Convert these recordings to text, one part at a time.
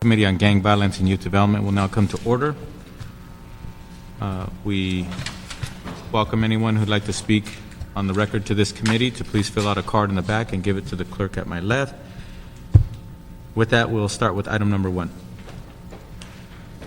Committee on Gang Violence and Youth Development will now come to order. We welcome anyone who'd like to speak on the record to this committee to please fill out a card in the back and give it to the clerk at my left. With that, we'll start with item number 1.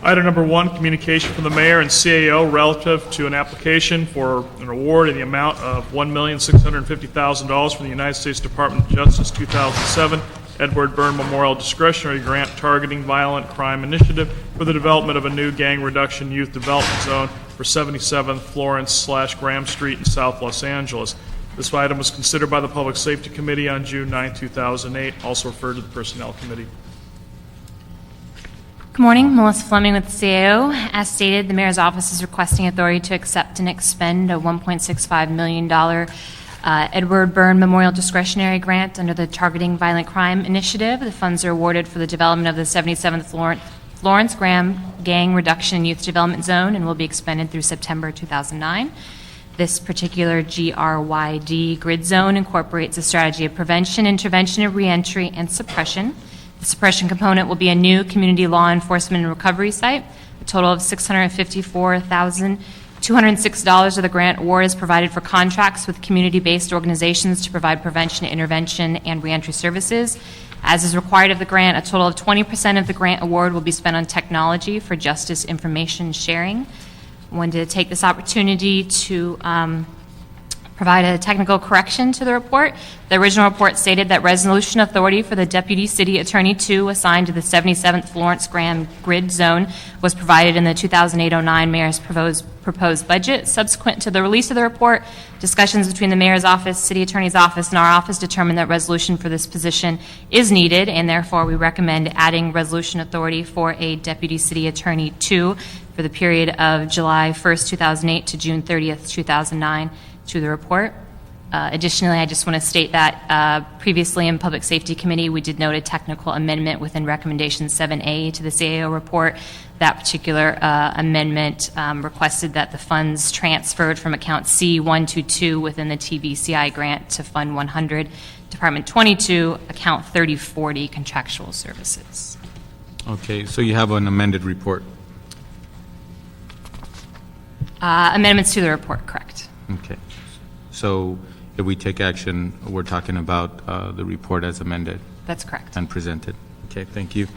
Item number 1, communication from the mayor and CAO relative to an application for an award in the amount of $1,650,000 from the United States Department of Justice 2007 Edward Byrne Memorial Discretionary Grant Targeting Violent Crime Initiative for the development of a new gang reduction youth development zone for 77th Florence/Graham Street in South Los Angeles. This item was considered by the Public Safety Committee on June 9, 2008, also referred to the Personnel Committee. Good morning, Melissa Fleming with the CAO. As stated, the Mayor's Office is requesting authority to accept and expend a $1.65 million Edward Byrne Memorial Discretionary Grant under the Targeting Violent Crime Initiative. The funds are awarded for the development of the 77th Florence Graham Gang Reduction Youth Development Zone and will be expended through September 2009. This particular GRYD grid zone incorporates a strategy of prevention, intervention of reentry, and suppression. The suppression component will be a new community law enforcement and recovery site. A total of $654,206 of the grant award is provided for contracts with community-based organizations to provide prevention, intervention, and reentry services. As is required of the grant, a total of 20% of the grant award will be spent on technology for justice information sharing. I wanted to take this opportunity to provide a technical correction to the report. The original report stated that resolution authority for the Deputy City Attorney 2 assigned to the 77th Florence Graham Grid Zone was provided in the 2008-09 Mayor's proposed budget. Subsequent to the release of the report, discussions between the Mayor's Office, City Attorney's Office, and our office determined that resolution for this position is needed, and therefore we recommend adding resolution authority for a Deputy City Attorney 2 for the period of July 1st, 2008 to June 30th, 2009 to the report. Additionally, I just want to state that previously in Public Safety Committee, we did note a technical amendment within Recommendation 7A to the CAO report. That particular amendment requested that the funds transferred from account C122 within the TVCI grant to Fund 100, Department 22, account 3040, contractual services. Okay, so you have an amended report. Amendments to the report, correct. Okay. So if we take action, we're talking about the report as amended. That's correct. And presented. Okay, thank you.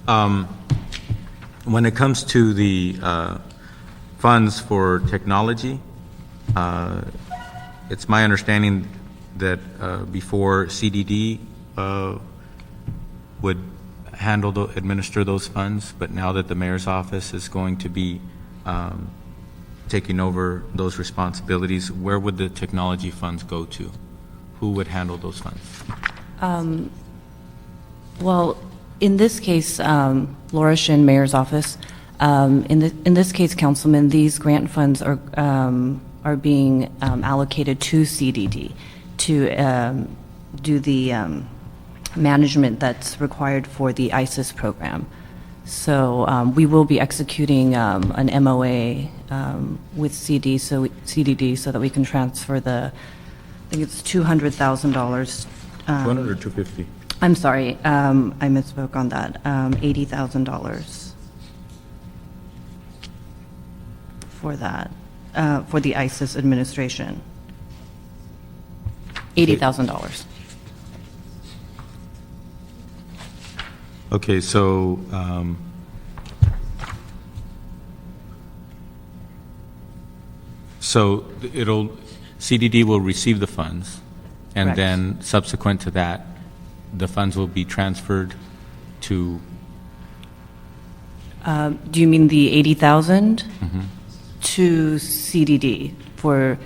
When it comes to the funds for technology, it's my understanding that before CDD would administer those funds, but now that the Mayor's Office is going to be taking over those responsibilities, where would the technology funds go to? Who would handle those funds? Well, in this case, Laura Shin, Mayor's Office, in this case, Councilman, these grant funds are being allocated to CDD to do the management that's required for the ISIS program. So we will be executing an MOA with CDD so that we can transfer I think it's $200,000. 200 or 250? I'm sorry, I misspoke on that. $80,000 for that, for the ISIS administration. $80,000. Okay, so CDD will receive the funds, and Correct. then subsequent to that, the funds will be transferred to. Do you mean the 80,000 to CDD for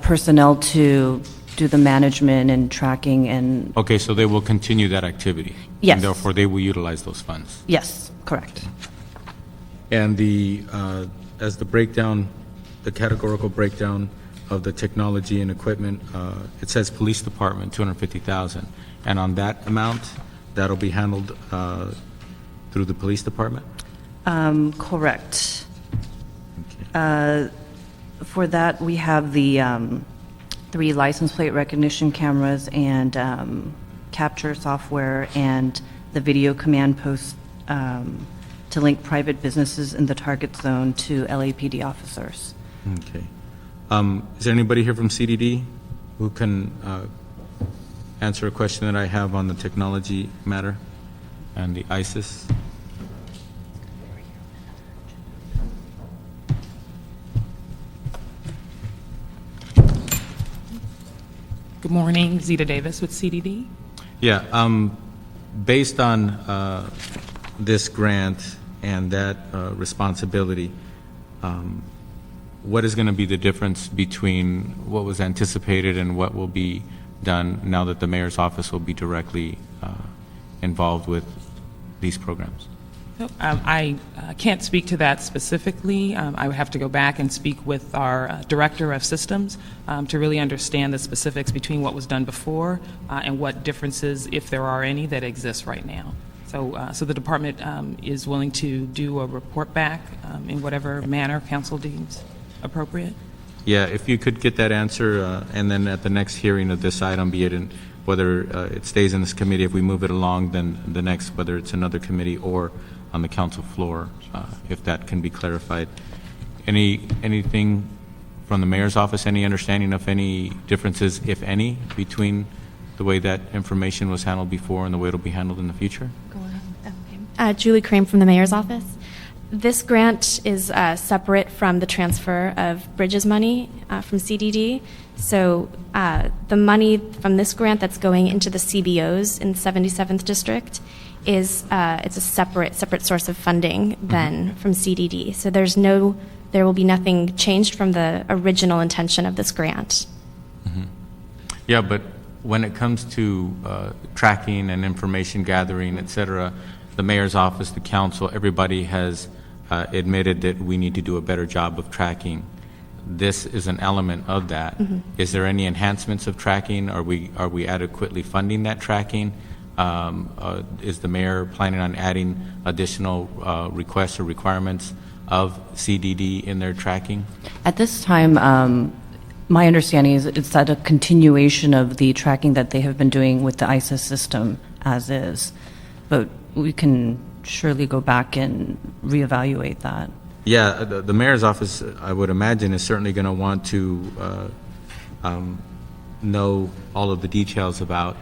personnel to do the management and tracking and? Okay, so they will continue that activity. Yes. And therefore, they will utilize those funds. Yes, correct. And as the breakdown, the categorical breakdown of the technology and equipment, it says police department, $250,000, and on that amount, that'll be handled through the police department. Correct. Okay. For that, we have the 3 license plate recognition cameras and capture software and the video command post to link private businesses in the target zone to LAPD officers. Okay. Is there anybody here from CDD who can answer a question that I have on the technology matter and the ISIS? Good morning, Zeta Davis with CDD. Yeah, based on this grant and that responsibility, what is going to be the difference between what was anticipated and what will be done now that the mayor's office will be directly involved with these programs? I can't speak to that specifically. I would have to go back and speak with our director of systems to really understand the specifics between what was done before and what differences, if there are any, that exist right now. So the department is willing to do a report back in whatever manner council deems appropriate. Yeah, if you could get that answer, and then at the next hearing of this item, be it in whether it stays in this committee, if we move it along, then the next, whether it's another committee or on the council floor, if that can be clarified. Anything from the mayor's office, any understanding of any differences, if any, between the way that information was handled before and the way it'll be handled in the future? Go ahead. Okay. Julie Crane from the mayor's office. This grant is separate from the transfer of bridges money from CDD. So the money from this grant that's going into the CBOs in 77th District is it's a separate source of funding than from CDD. So there will be nothing changed from the original intention of this grant. Mm-hmm. Yeah, but when it comes to tracking and information gathering, et cetera, the mayor's office, the council, everybody has admitted that we need to do a better job of tracking. This is an element of that. Mm-hmm. Is there any enhancements of tracking? Are we adequately funding that tracking? Is the mayor planning on adding additional requests or requirements of CDD in their tracking? At this time, my understanding is it's at a continuation of the tracking that they have been doing with the ISIS system as is. But we can surely go back and reevaluate that. Yeah, the mayor's office, I would imagine, is certainly going to want to know all of the details about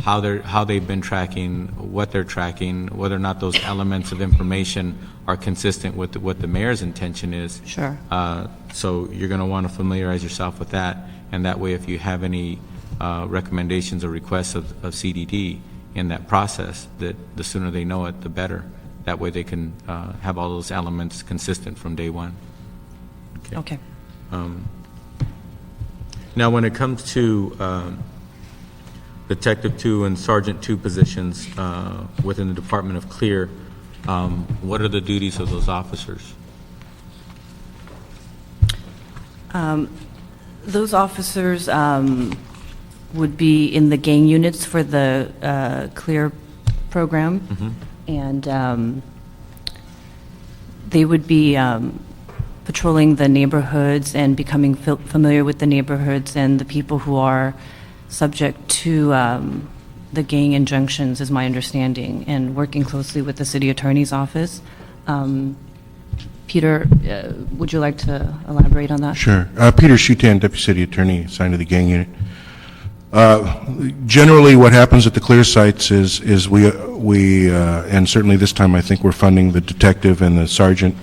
how they've been tracking, what they're tracking, whether or not those elements of information are consistent with what the mayor's intention is. Sure. So you're going to want to familiarize yourself with that, and that way if you have any recommendations or requests of CDD in that process, that the sooner they know it, the better. That way they can have all those elements consistent from day one. Okay. Now, when it comes to Detective 2 and Sergeant 2 positions within the Department of Clear, what are the duties of those officers? Those officers would be in the gang units for the Clear program. Mm-hmm. And they would be patrolling the neighborhoods and becoming familiar with the neighborhoods and the people who are subject to the gang injunctions, is my understanding, and working closely with the city attorney's office. Peter, would you like to elaborate on that? Sure. Peter Shutan, Deputy City Attorney, assigned to the gang unit. Generally, what happens at the Clear sites is we and certainly this time I think we're funding the detective and the sergeant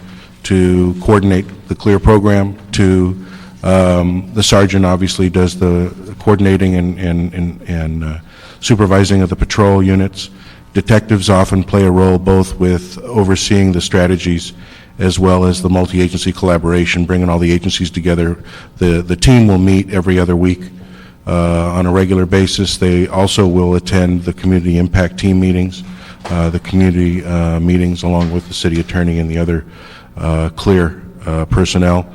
to coordinate the Clear program. The sergeant obviously does the coordinating and supervising of the patrol units. Detectives often play a role both with overseeing the strategies as well as the multi-agency collaboration, bringing all the agencies together. The team will meet every other week on a regular basis. They also will attend the community impact team meetings, the community meetings along with the city attorney and the other Clear personnel.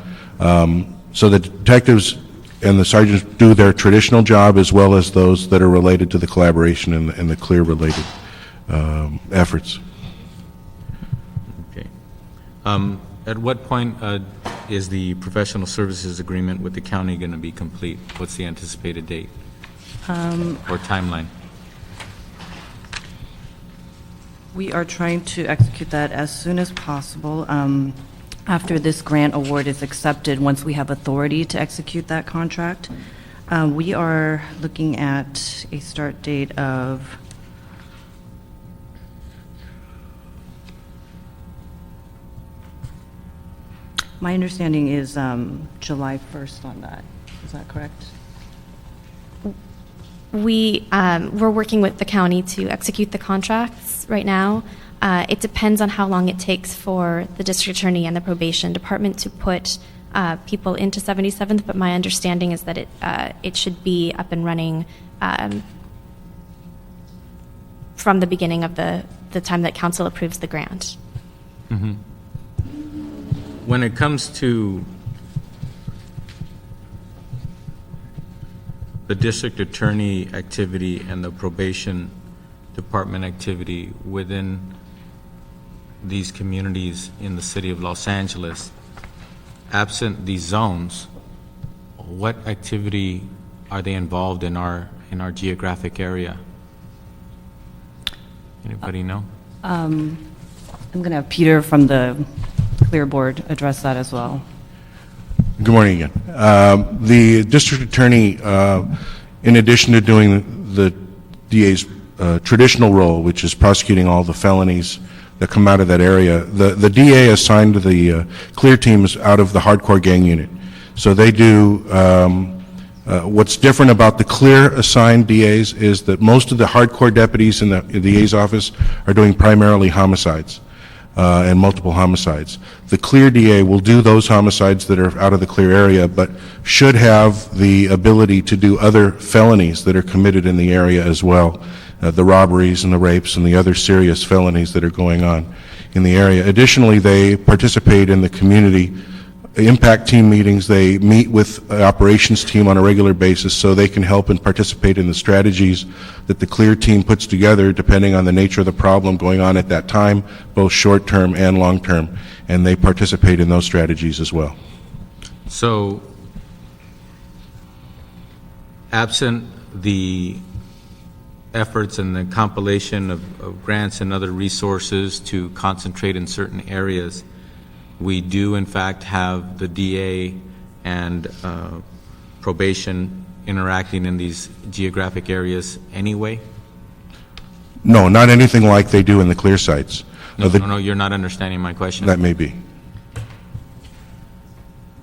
So the detectives and the sergeants do their traditional job as well as those that are related to the collaboration and the Clear related efforts. Okay. At what point is the professional services agreement with the county going to be complete? What's the anticipated date or timeline? We are trying to execute that as soon as possible. After this grant award is accepted, once we have authority to execute that contract, we are looking at a start date of my understanding is July 1st on that. Is that correct? We're working with the county to execute the contracts right now. It depends on how long it takes for the district attorney and the probation department to put people into 77th, but my understanding is that it should be up and running from the beginning of the time that council approves the grant. When it comes to the district attorney activity and the probation department activity within these communities in the city of Los Angeles, absent these zones, what activity are they involved in our geographic area? Anybody know? I'm going to have Peter from the Clear Board address that as well. Good morning again. The district attorney, in addition to doing the DA's traditional role, which is prosecuting all the felonies that come out of that area, the DA assigned the clear teams out of the hardcore gang unit. So they do, what's different about the clear assigned DAs is that most of the hardcore deputies in the DA's office are doing primarily homicides. And multiple homicides. The clear DA will do those homicides that are out of the clear area, but should have the ability to do other felonies that are committed in the area as well, the robberies and the rapes and the other serious felonies that are going on in the area. Additionally, they participate in the community impact team meetings. They meet with the operations team on a regular basis so they can help and participate in the strategies that the clear team puts together depending on the nature of the problem going on at that time, both short-term and long-term, and they participate in those strategies as well. So, absent the efforts and the compilation of grants and other resources to concentrate in certain areas, we do in fact have the DA and probation interacting in these geographic areas anyway? No, not anything like they do in the clear sites. No, you're not understanding my question. That may be.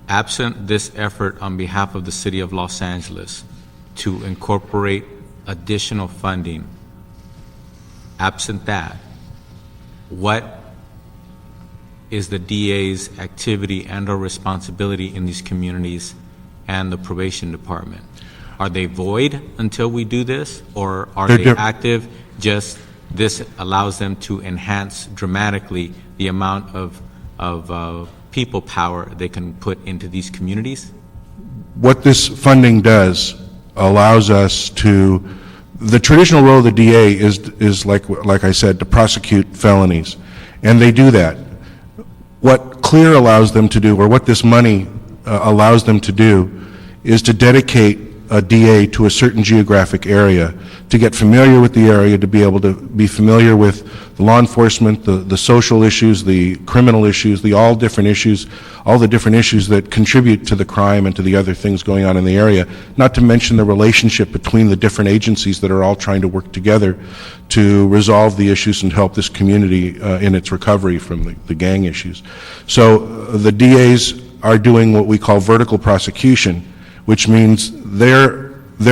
Absent this effort on behalf of the city of Los Angeles to incorporate additional funding, absent that, what is the DA's activity and or responsibility in these communities and the probation department? Are they void until we do this, or are they active, just this allows them to enhance dramatically the amount of people power they can put into these communities? What this funding does allows us to, the traditional role of the DA is like I said, to prosecute felonies, and they do that. What CLEAR allows them to do, or what this money allows them to do, is to dedicate a DA to a certain geographic area, to get familiar with the area, to be able to be familiar with the law enforcement, the social issues, the criminal issues, all the different issues that contribute to the crime and to the other things going on in the area, not to mention the relationship between the different agencies that are all trying to work together to resolve the issues and help this community in its recovery from the gang issues. So the DAs are doing what we call vertical prosecution, which means they're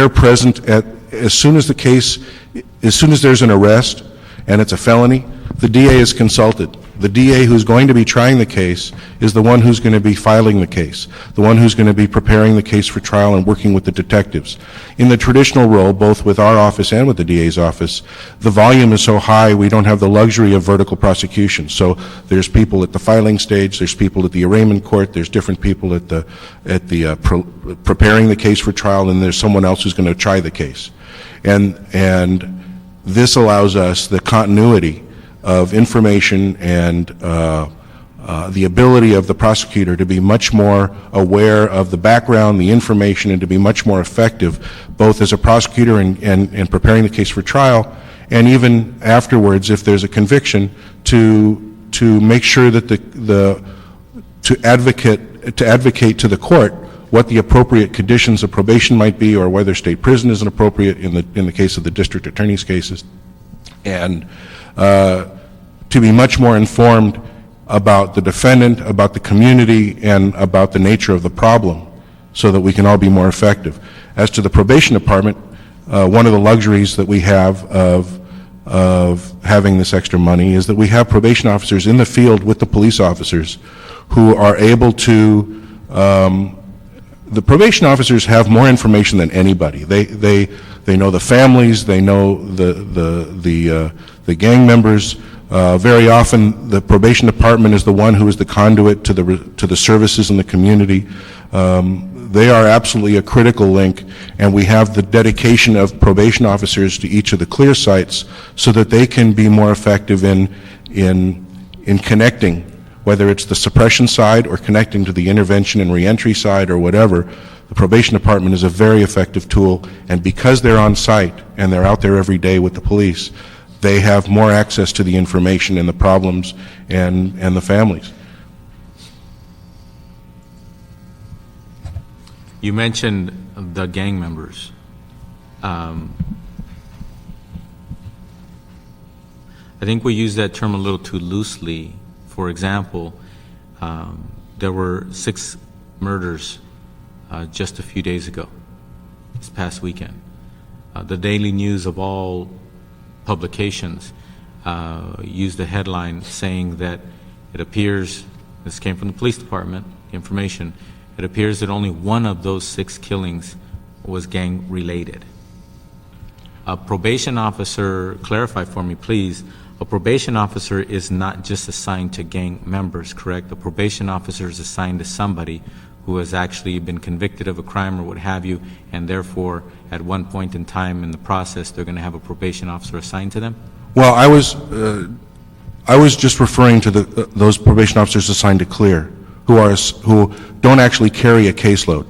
present as soon as there's an arrest and it's a felony, the DA is consulted. The DA who's going to be trying the case is the one who's going to be filing the case, the one who's going to be preparing the case for trial and working with the detectives. In the traditional role, both with our office and with the DA's office, the volume is so high we don't have the luxury of vertical prosecution. So there's people at the filing stage, there's people at the arraignment court, there's different people at the preparing the case for trial, and there's someone else who's going to try the case. And this allows us the continuity of information and the ability of the prosecutor to be much more aware of the background, the information, and to be much more effective, both as a prosecutor and preparing the case for trial, and even afterwards, if there's a conviction, to make sure that to advocate to the court what the appropriate conditions of probation might be, or whether state prison is appropriate in the case of the district attorney's cases, and to be much more informed about the defendant, about the community, and about the nature of the problem, so that we can all be more effective. As to the probation department, one of the luxuries that we have of having this extra money is that we have probation officers in the field with the police officers who are able to, the probation officers have more information than anybody. They know the families, they know the gang members. Very often, the probation department is the one who is the conduit to the services in the community. They are absolutely a critical link, and we have the dedication of probation officers to each of the CLEAR sites so that they can be more effective in connecting, whether it's the suppression side or connecting to the intervention and reentry side or whatever. The probation department is a very effective tool, and because they're on site and they're out there every day with the police, they have more access to the information and the problems and the families. You mentioned the gang members. I think we use that term a little too loosely. For example, there were 6 murders just a few days ago, this past weekend. The daily news of all publications used a headline saying that it appears, this came from the police department, information, it appears that only one of those 6 killings was gang related. A probation officer, clarify for me please, a probation officer is not just assigned to gang members, correct? A probation officer is assigned to somebody who has actually been convicted of a crime or what have you, and therefore at one point in time in the process they're going to have a probation officer assigned to them? Well, I was just referring to those probation officers assigned to CLEAR, who don't actually carry a caseload,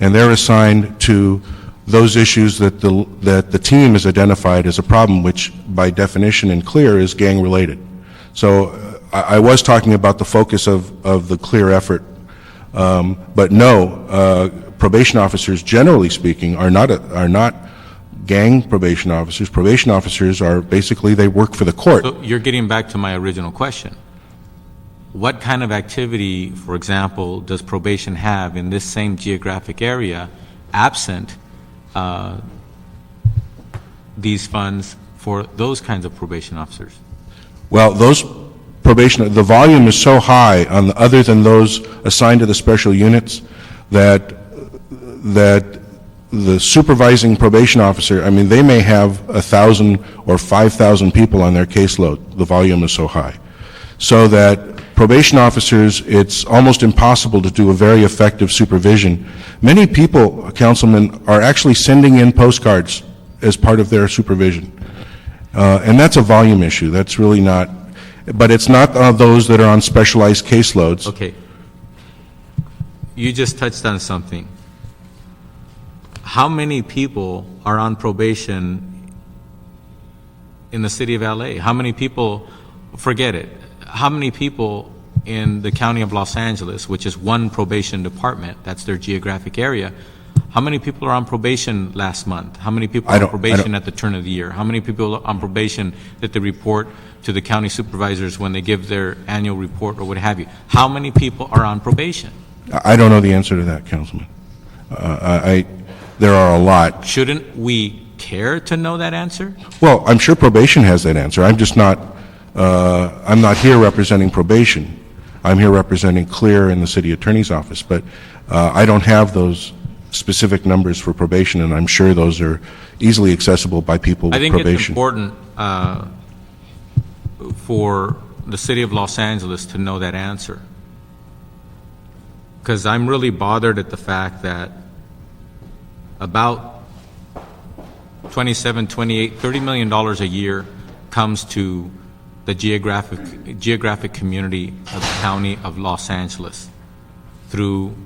and they're assigned to those issues that the team has identified as a problem, which by definition in CLEAR is gang related. So I was talking about the focus of the CLEAR effort, but no, probation officers, generally speaking, are not gang probation officers. Probation officers are basically, they work for the court. So you're getting back to my original question. What kind of activity, for example, does probation have in this same geographic area absent these funds for those kinds of probation officers? Well, those probation, the volume is so high on other than those assigned to the special units that the supervising probation officer, I mean, they may have 1,000 or 5,000 people on their caseload. The volume is so high. So that probation officers, it's almost impossible to do a very effective supervision. Many people, Councilman, are actually sending in postcards as part of their supervision. And that's a volume issue. That's really not, but it's not those that are on specialized caseloads. Okay. You just touched on something. How many people are on probation in the city of LA? How many people, forget it, how many people in the county of Los Angeles, which is one probation department, that's their geographic area, how many people are on probation last month? How many people are on probation at the turn of the year? How many people are on probation that they report to the county supervisors when they give their annual report or what have you? How many people are on probation? I don't know the answer to that, Councilman. There are a lot. Shouldn't we care to know that answer? Well, I'm sure probation has that answer. I'm just not, I'm not here representing probation. I'm here representing CLEAR in the city attorney's office, but I don't have those specific numbers for probation, and I'm sure those are easily accessible by people with probation. I think it's important for the city of Los Angeles to know that answer, because I'm really bothered at the fact that about 27, 28, $30 million a year comes to the geographic community of the county of Los Angeles through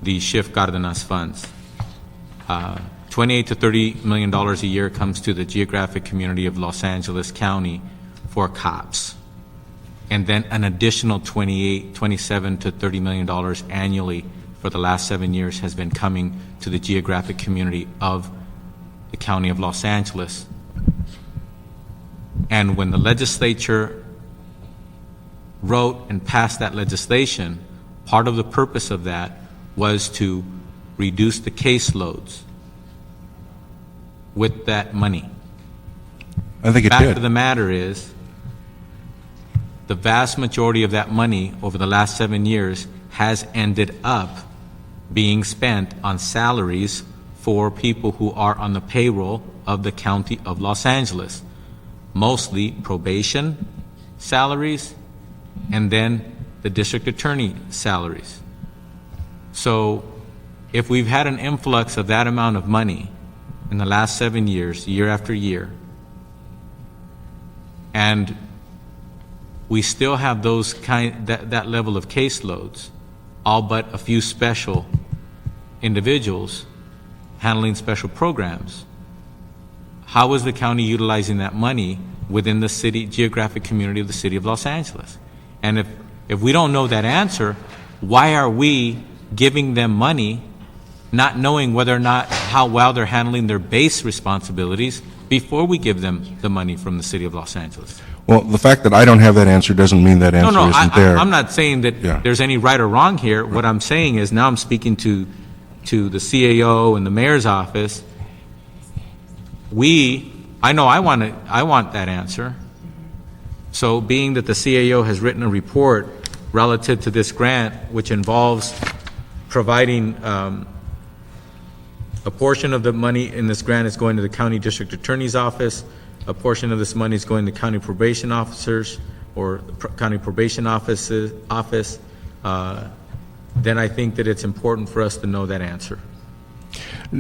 the Schiff Cardenas funds. $20 $28 to $30 million a year comes to the geographic community of Los Angeles County for cops. And then an additional $27 to $30 million annually for the last 7 years has been coming to the geographic community of the County of Los Angeles. And when the legislature wrote and passed that legislation, part of the purpose of that was to reduce the caseloads with that money. I think it Fact did. of the matter is, the vast majority of that money over the last 7 years has ended up being spent on salaries for people who are on the payroll of the County of Los Angeles, mostly probation salaries and then the district attorney salaries. So if we've had an influx of that amount of money in the last 7 years, year after year, and we still have that level of caseloads, all but a few special individuals handling special programs, how is the county utilizing that money within the city, geographic community of the city of Los Angeles? And if we don't know that answer, why are we giving them money, not knowing whether or not how well they're handling their base responsibilities before we give them the money from the city of Los Angeles? Well, the fact that I don't have that answer doesn't mean that answer isn't there. I'm not saying that Yeah. there's any right or wrong here. What I'm saying is, now I'm speaking to the CAO and the mayor's office. I know I want that answer. So being that the CAO has written a report relative to this grant, which involves providing a portion of the money in this grant is going to the county district attorney's office, a portion of this money is going to county probation officers or county probation office, then I think that it's important for us to know that answer.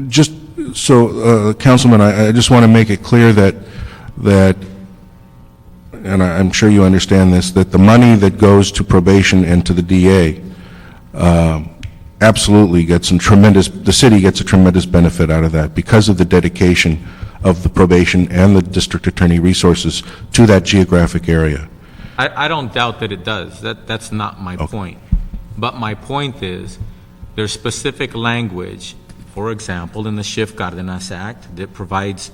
Just so, Councilman, I just want to make it clear that, and I'm sure you understand this, that the money that goes to probation and to the DA absolutely gets the city gets a tremendous benefit out of that because of the dedication of the probation and the district attorney resources to that geographic area. I don't doubt that it does. That's not my point. But my point is, there's specific language, for example, in the Schiff Cardenas Act that provides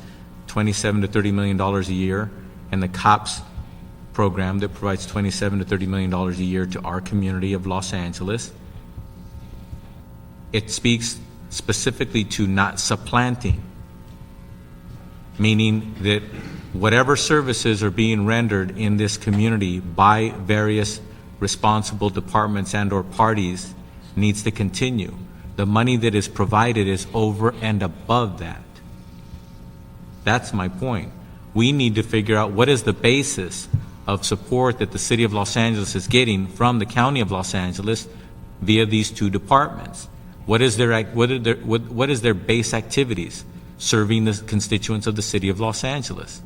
$27 to $30 million a year, and the COPS program that provides $27 to $30 million a year to our community of Los Angeles. It speaks specifically to not supplanting, meaning that whatever services are being rendered in this community by various responsible departments and or parties needs to continue. The money that is provided is over and above that. That's my point. We need to figure out what is the basis of support that the city of Los Angeles is getting from the county of Los Angeles via these two departments. What is their base activities serving the constituents of the city of Los Angeles?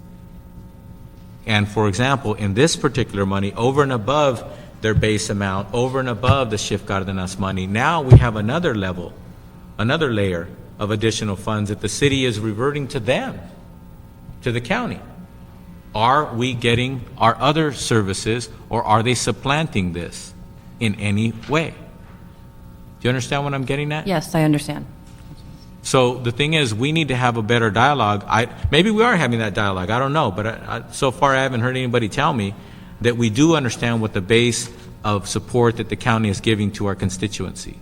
And for example, in this particular money, over and above their base amount, over and above the Schiff Cardenas money, now we have another level, another layer of additional funds that the city is reverting to them, to the county. Are we getting our other services, or are they supplanting this in any way? Do you understand what I'm getting at? Yes, I understand. So the thing is, we need to have a better dialogue. Maybe we are having that dialogue. I don't know. But so far, I haven't heard anybody tell me that we do understand what the base of support that the county is giving to our constituencies.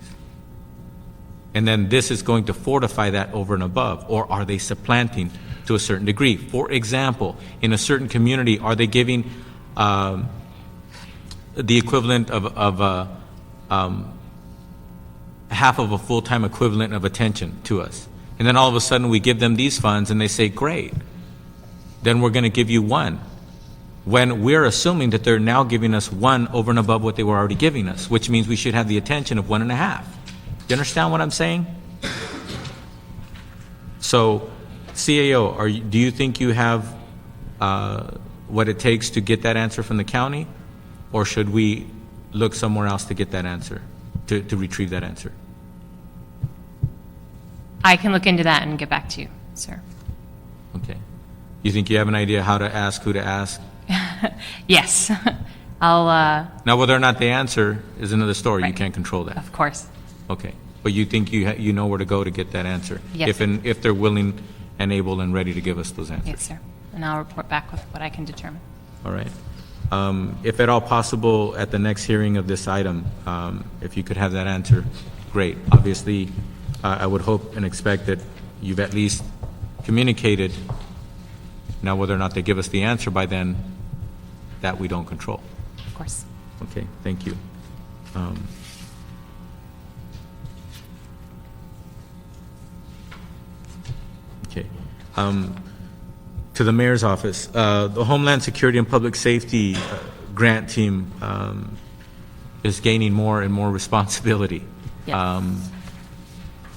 And then this is going to fortify that over and above. Or are they supplanting to a certain degree? For example, in a certain community, are they giving the equivalent of half of a full-time equivalent of attention to us? And then all of a sudden we give them these funds and they say, great, then we're going to give you one. When we're assuming that they're now giving us one over and above what they were already giving us, which means we should have the attention of 1.5. You understand what I'm saying? So, CAO, do you think you have what it takes to get that answer from the county? Or should we look somewhere else to get that answer? To retrieve that answer? I can look into that and get back to you, sir. Okay. You think you have an idea how to ask, who to ask? Yes. I'll, Now, whether or not they answer is another story. You Right. can't control that. of course. Okay. But you think you know where to go to get that answer? Yes. If they're willing and able and ready to give us those answers? Yes, sir. And I'll report back with what I can determine. All right. If at all possible, at the next hearing of this item, if you could have that answer, great. Obviously, I would hope and expect that you've at least communicated. Now, whether or not they give us the answer by then, that we don't control. Of course. Okay, thank you. Okay. To the mayor's office, the Homeland Security and Public Safety grant team is gaining more and more responsibility. Yes.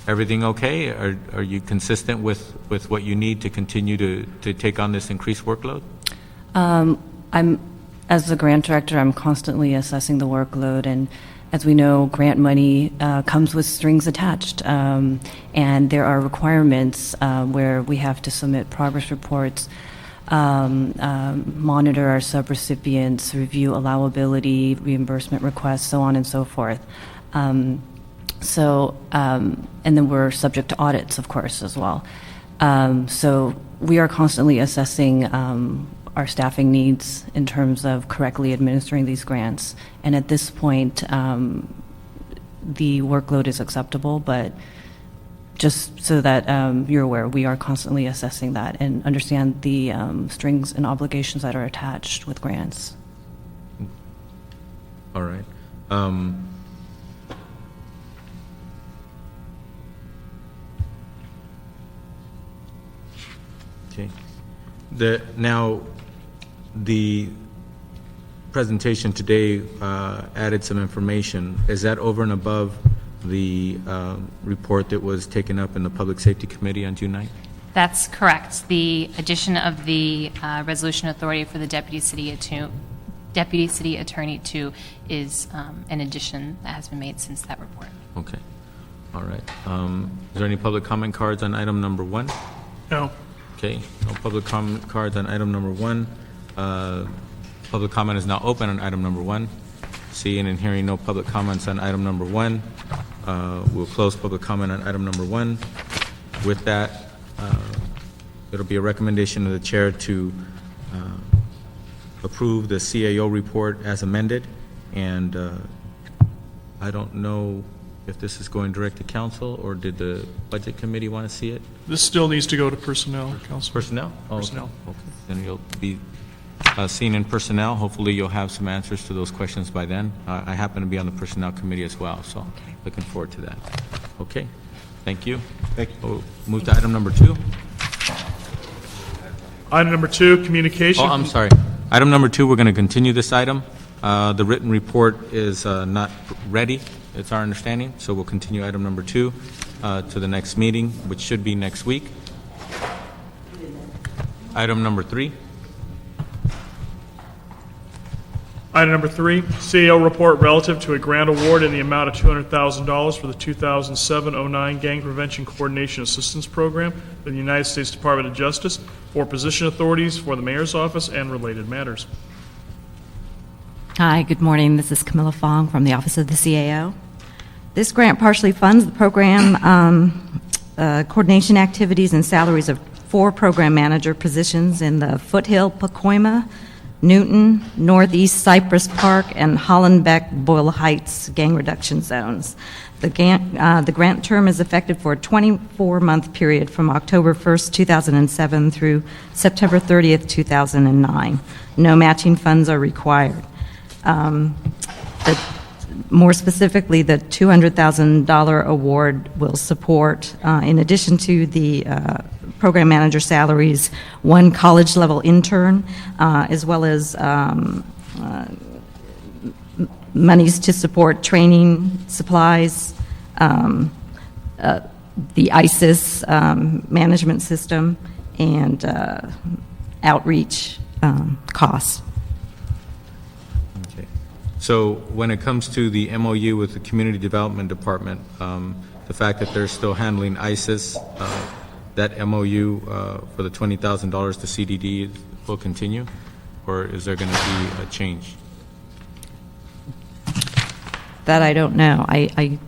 Everything okay? Are you consistent with what you need to continue to take on this increased workload? As the grant director, I'm constantly assessing the workload, and as we know, grant money comes with strings attached, and there are requirements where we have to submit progress reports, monitor our subrecipients, review allowability, reimbursement requests, so on and so forth. And then we're subject to audits, of course, as well. So we are constantly assessing our staffing needs in terms of correctly administering these grants. And at this point, the workload is acceptable, but just so that you're aware, we are constantly assessing that and understand the strings and obligations that are attached with grants. All right. Okay. Now, the presentation today added some information. Is that over and above the report that was taken up in the Public Safety Committee on June 9th? That's correct. The addition of the resolution authority for the Deputy City Attorney to is an addition that has been made since that report. Okay. All right. Is there any public comment cards on item number 1? No. Okay. No public comment cards on item number 1. Public comment is now open on item number 1. Seeing and hearing no public comments on item number 1, we'll close public comment on item number 1. With that, it'll be a recommendation of the chair to approve the CAO report as amended, and I don't know if this is going direct to council, or did the budget committee want to see it? This still needs to go to personnel, Council. Personnel? Oh, okay. Personnel. Okay, then you'll be seen in personnel. Hopefully you'll have some answers to those questions by then. I happen to be on the personnel committee as well, so looking forward to that. Okay, thank you. Thank you. We'll move to item number 2. Item number 2, communication. Oh, I'm sorry. Item number 2, we're going to continue this item. The written report is not ready, it's our understanding, so we'll continue item number 2 to the next meeting, which should be next week. Item number 3. Item number 3, CAO report relative to a grant award in the amount of $200,000 for the 2007-09 Gang Prevention Coordination Assistance Program for the United States Department of Justice for position authorities for the Mayor's Office and related matters. Hi, good morning. This is Camilla Fong from the Office of the CAO. This grant partially funds the program coordination activities and salaries of 4 program manager positions in the Foothill, Pacoima, Newton, Northeast Cypress Park, and Hollenbeck, Boyle Heights gang reduction zones. The grant term is effective for a 24-month period from October 1st, 2007 through September 30th, 2009. No matching funds are required. More specifically, the $200,000 award will support, in addition to the program manager salaries, 1 college-level intern, as well as monies to support training, supplies, the ISIS management system, and outreach costs. Okay. So when it comes to the MOU with the Community Development Department, the fact that they're still handling ISIS, that MOU for the $20,000 to CDD will continue, or is there going to be a change? That I don't know. I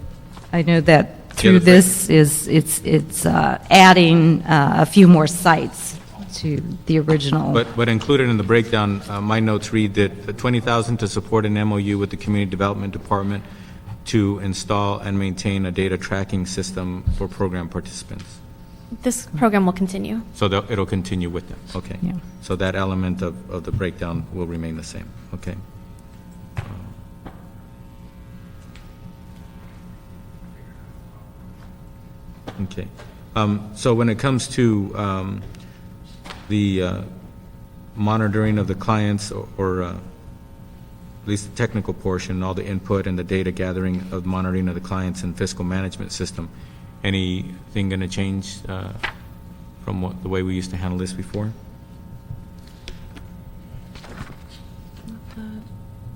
know that through the this it's adding a few more sites to the original. But included in the breakdown, my notes read that the $20,000 to support an MOU with the Community Development Department to install and maintain a data tracking system for program participants. This program will continue. So it'll continue with them, okay. Yeah. So that element of the breakdown will remain the same, okay. Okay. So when it comes to the monitoring of the clients, or at least the technical portion, all the input and the data gathering of monitoring of the clients and fiscal management system, anything going to change from the way we used to handle this before?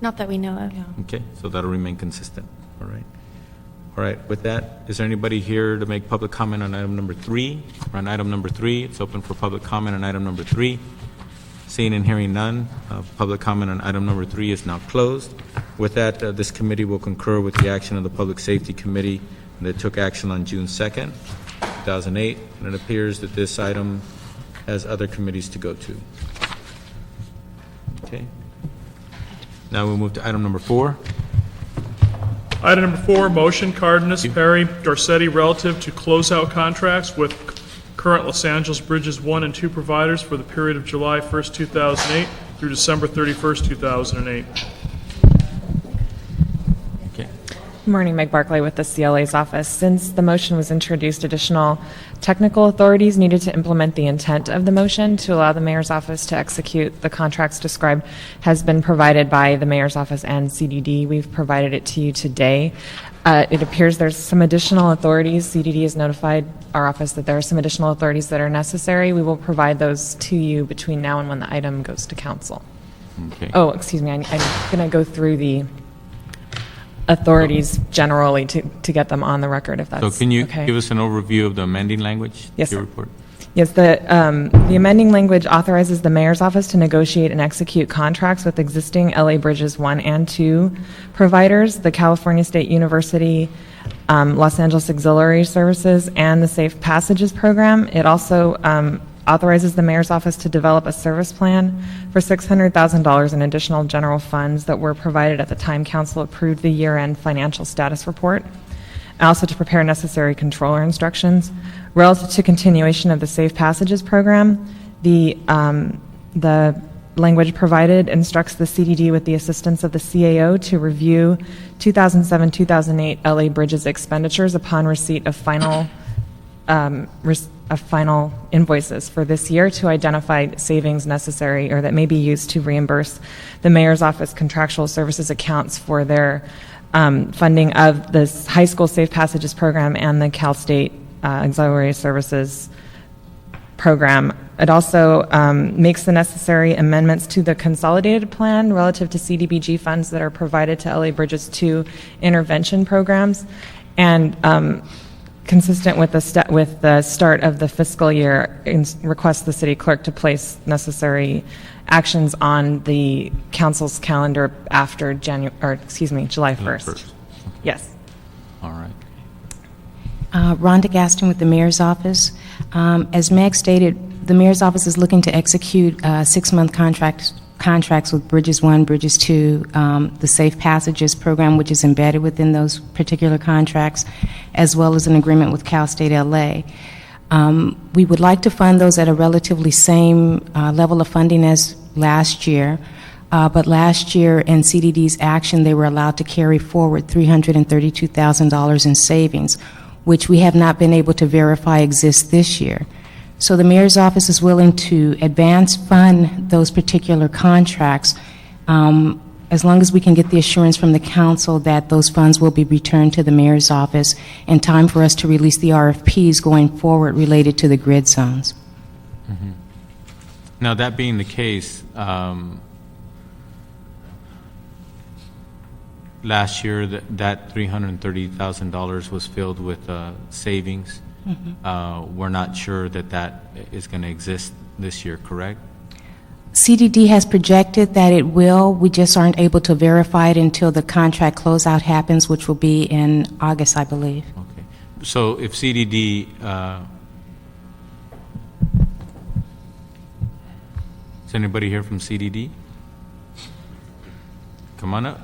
Not that we know of. Okay, so that'll remain consistent, all right. All right, with that, is there anybody here to make public comment on item number 3? Or on item number 3, it's open for public comment on item number 3. Seeing and hearing none, public comment on item number 3 is now closed. With that, this committee will concur with the action of the Public Safety Committee that took action on June 2nd, 2008, and it appears that this item has other committees to go to. Okay. Now we'll move to item number 4. Item number 4, motion Cardenas, Perry, Dorsetti relative to closeout contracts with current Los Angeles Bridges 1 and 2 providers for the period of July 1st, 2008 through December 31st, 2008. Okay. Good morning, Meg Barclay with the CLA's office. Since the motion was introduced, additional technical authorities needed to implement the intent of the motion to allow the mayor's office to execute the contracts described has been provided by the mayor's office and CDD. We've provided it to you today. It appears there's some additional authorities. CDD has notified our office that there are some additional authorities that are necessary. We will provide those to you between now and when the item goes to council. Okay. Oh, excuse me, I'm going to go through the authorities generally to get them on the record, if that's okay. So can you give us an overview of the amending language? Yes, your sir. report? Yes, the amending language authorizes the mayor's office to negotiate and execute contracts with existing LA Bridges 1 and 2 providers, the California State University, Los Angeles Auxiliary Services, and the Safe Passages Program. It also authorizes the mayor's office to develop a service plan for $600,000 in additional general funds that were provided at the time council approved the year-end financial status report, and also to prepare necessary controller instructions. Relative to continuation of the Safe Passages Program, the language provided instructs the CDD with the assistance of the CAO to review 2007-2008 LA Bridges expenditures upon receipt of final invoices for this year to identify savings necessary or that may be used to reimburse the mayor's office contractual services accounts for their funding of this high school Safe Passages Program and the Cal State Auxiliary Services Program. It also makes the necessary amendments to the consolidated plan relative to CDBG funds that are provided to LA Bridges 2 intervention programs, and consistent with the start of the fiscal year, requests the city clerk to place necessary actions on the council's calendar after July 1st. Okay. Yes. All right. Rhonda Gaston with the Mayor's Office. As Meg stated, the Mayor's Office is looking to execute 6-month contracts with Bridges 1, Bridges 2, the Safe Passages Program, which is embedded within those particular contracts, as well as an agreement with Cal State LA. We would like to fund those at a relatively same level of funding as last year, but last year in CDD's action, they were allowed to carry forward $332,000 in savings, which we have not been able to verify exists this year. So the Mayor's Office is willing to advance fund those particular contracts as long as we can get the assurance from the council that those funds will be returned to the Mayor's Office in time for us to release the RFPs going forward related to the grid zones. Mm-hmm. Now, that being the case, last year, that $330,000 was filled with savings. We're not sure that is going to exist this year, correct? CDD has projected that it will. We just aren't able to verify it until the contract closeout happens, which will be in August, I believe. Okay. So if CDD, is anybody here from CDD? Come on up.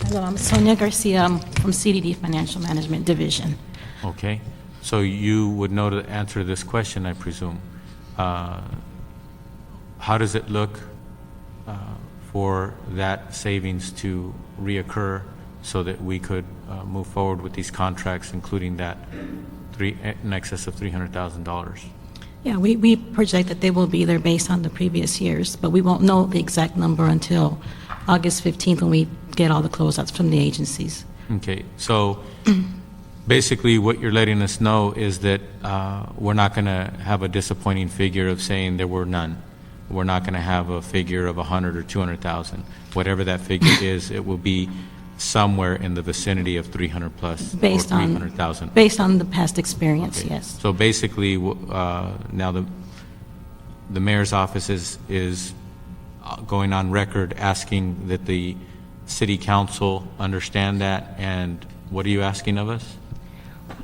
Hello, I'm Sonia Garcia. I'm from CDD Financial Management Division. Okay. So you would know the answer to this question, I presume. How does it look for that savings to reoccur so that we could move forward with these contracts, including that in excess of $300,000? Yeah, we project that they will be there based on the previous years, but we won't know the exact number until August 15th when we get all the closeouts from the agencies. Okay. So basically what you're letting us know is that we're not going to have a disappointing figure of saying there were none. We're not going to have a figure of 100 or 200,000. Whatever that figure is, it will be somewhere in the vicinity of 300 plus Based or on 300,000. Based on the past experience, Okay. yes. So basically, now the mayor's office is going on record asking that the city council understand that, and what are you asking of us?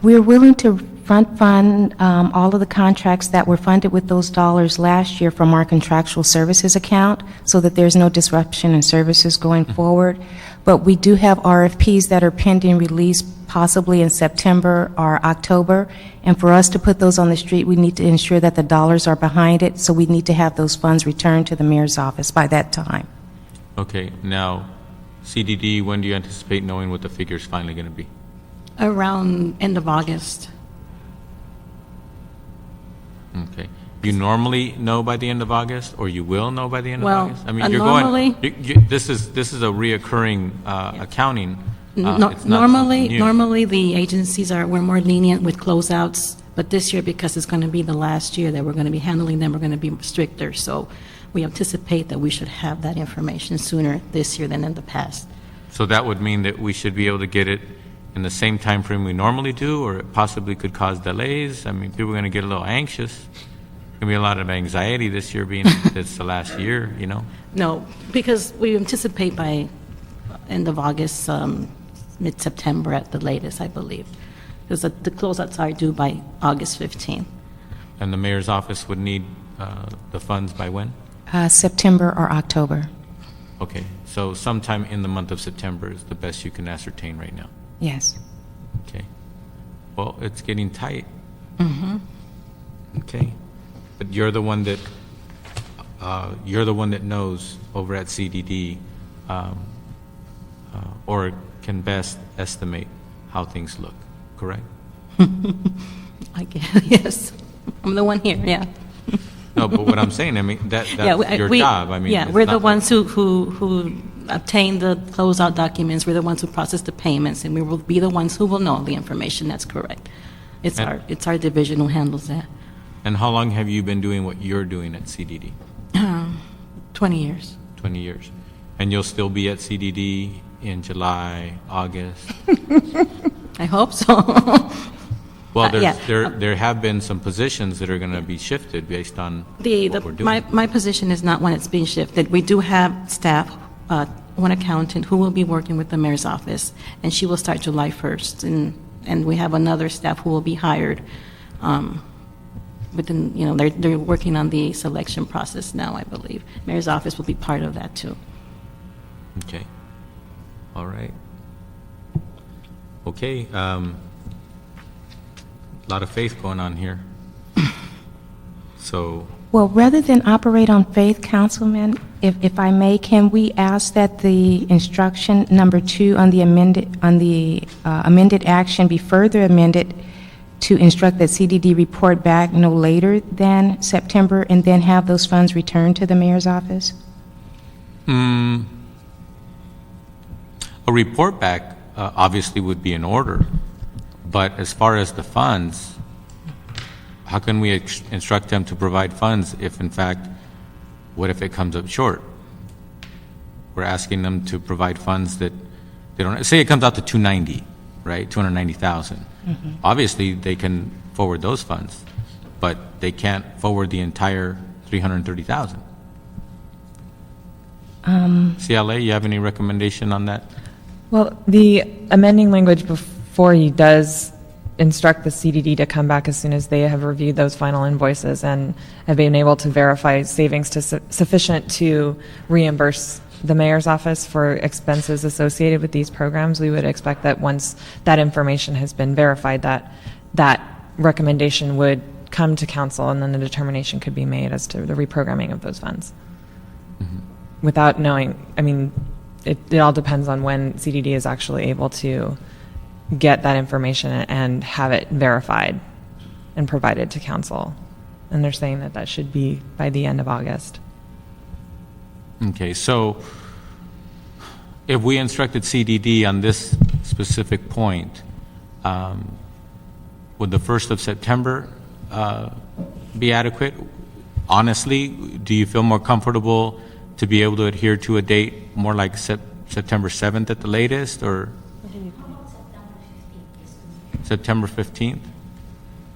We're willing to front fund all of the contracts that were funded with those dollars last year from our contractual services account so that there's no disruption in services going forward. But we do have RFPs that are pending release possibly in September or October. And for us to put those on the street, we need to ensure that the dollars are behind it. So we need to have those funds returned to the mayor's office by that time. Okay. Now, CDD, when do you anticipate knowing what the figure is finally going to be? Around end of August. Okay. You normally know by the end of August, or you will know by the end Well, of August? I mean, normally- this is a reoccurring accounting. No, It's not something new. normally the agencies we're more lenient with closeouts, but this year, because it's going to be the last year that we're going to be handling them, we're going to be stricter. So we anticipate that we should have that information sooner this year than in the past. So that would mean that we should be able to get it in the same time frame we normally do, or it possibly could cause delays? I mean, people are going to get a little anxious. There's going to be a lot of anxiety this year, being it's the last year, you know? No, because we anticipate by end of August, mid-September at the latest, I believe. Because the closeouts are due by August 15th. And the mayor's office would need the funds by when? September or October. Okay, so sometime in the month of September is the best you can ascertain right now. Yes. Okay. Well, it's getting tight. Mm-hmm. Okay. But you're the one that knows over at CDD, or can best estimate how things look, correct? I guess, yes. I'm the one here, yeah. No, but what I'm saying, I mean, that's Yeah, your job. I mean, yeah, it's we're the not ones who obtain the closeout documents. We're the ones who process the payments, and we will be the ones who will know the information. That's correct. It's our division who handles that. And how long have you been doing what you're doing at CDD? 20 years. 20 years. And you'll still be at CDD in July, August? I hope so. Well, yeah. there have been some positions that are going to be shifted based on what we're doing. My position is not one that's being shifted. We do have staff, one accountant who will be working with the mayor's office, and she will start July 1st. And we have another staff who will be hired within, they're working on the selection process now, I believe. Mayor's office will be part of that, too. Okay. All right. Okay. A lot of faith going on here. So, Well, rather than operate on faith, Councilman, if I may, can we ask that the instruction number 2 on the amended action be further amended to instruct that CDD report back no later than September, and then have those funds returned to the mayor's office? a report back obviously would be in order, but as far as the funds, how can we instruct them to provide funds if in fact what if it comes up short? We're asking them to provide funds that they don't, say it comes out to 290, right, 290,000. Obviously, they can forward those funds, but they can't forward the entire 330,000. CLA, you have any recommendation on that? Well, the amending language before you does instruct the CDD to come back as soon as they have reviewed those final invoices and have been able to verify savings to sufficient to reimburse the mayor's office for expenses associated with these programs. We would expect that once that information has been verified, that recommendation would come to council, and then the determination could be made as to the reprogramming of those funds. Without knowing, I mean, it all depends on when CDD is actually able to get that information and have it verified and provided to council. And they're saying that that should be by the end of August. Okay, so if we instructed CDD on this specific point, would the 1st of September be adequate? Honestly, do you feel more comfortable to be able to adhere to a date more like September 7th at the latest, or September 15th?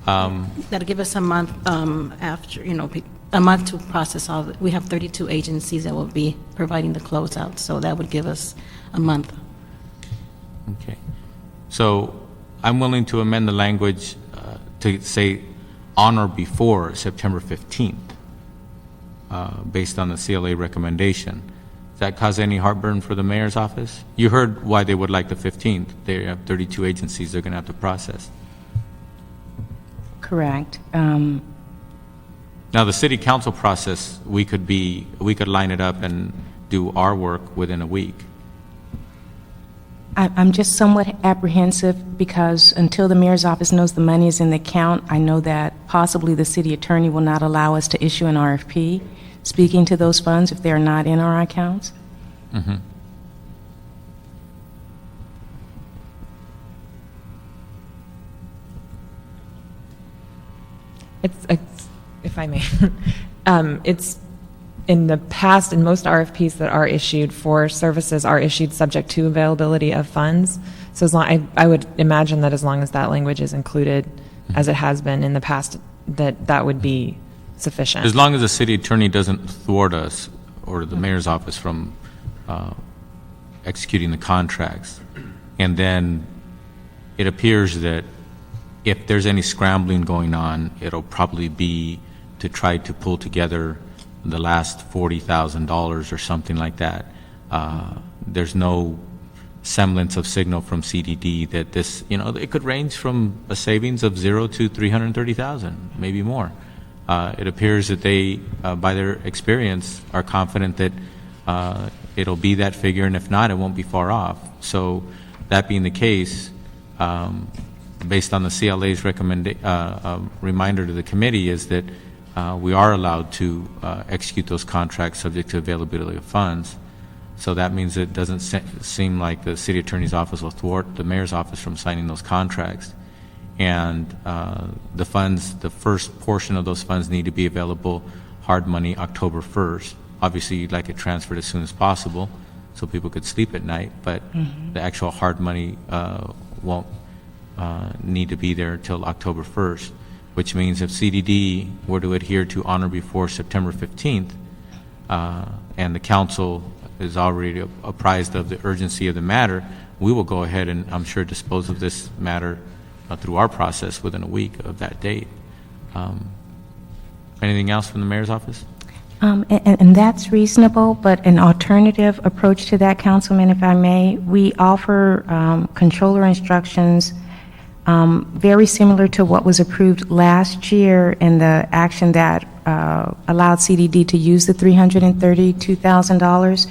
That'll give us a month after, a month to process all. We have 32 agencies that will be providing the closeout, so that would give us a month. Okay. So I'm willing to amend the language to say on or before September 15th, based on the CLA recommendation. Does that cause any heartburn for the mayor's office? You heard why they would like the 15th. They have 32 agencies they're going to have to process. Correct. Now, the city council process, we could line it up and do our work within a week. I'm just somewhat apprehensive because until the mayor's office knows the money is in the account, I know that possibly the city attorney will not allow us to issue an RFP speaking to those funds if they're not in our accounts. Mm-hmm. It's if I may, it's in the past, in most RFPs that are issued for services are issued subject to availability of funds. So as long, I would imagine that as long as that language is included, as it has been in the past, that would be sufficient. As long as the city attorney doesn't thwart us or the mayor's office from executing the contracts. And then it appears that if there's any scrambling going on, it'll probably be to try to pull together the last $40,000 or something like that. There's no semblance of signal from CDD that this, it could range from a savings of 0 to 330,000, maybe more. It appears that they, by their experience, are confident that it'll be that figure, and if not, it won't be far off. So that being the case, based on the CLA's reminder to the committee, is that we are allowed to execute those contracts subject to availability of funds. So that means it doesn't seem like the city attorney's office will thwart the mayor's office from signing those contracts. And the funds, the first portion of those funds need to be available hard money October 1st. Obviously, you'd like it transferred as soon as possible so people could sleep at night, but the actual hard money won't need to be there till October 1st, which means if CDD were to adhere to on or before September 15th, and the council is already apprised of the urgency of the matter, we will go ahead and, I'm sure, dispose of this matter through our process within a week of that date. Anything else from the mayor's office? And that's reasonable, but an alternative approach to that, Councilman, if I may, we offer controller instructions very similar to what was approved last year in the action that allowed CDD to use the $332,000.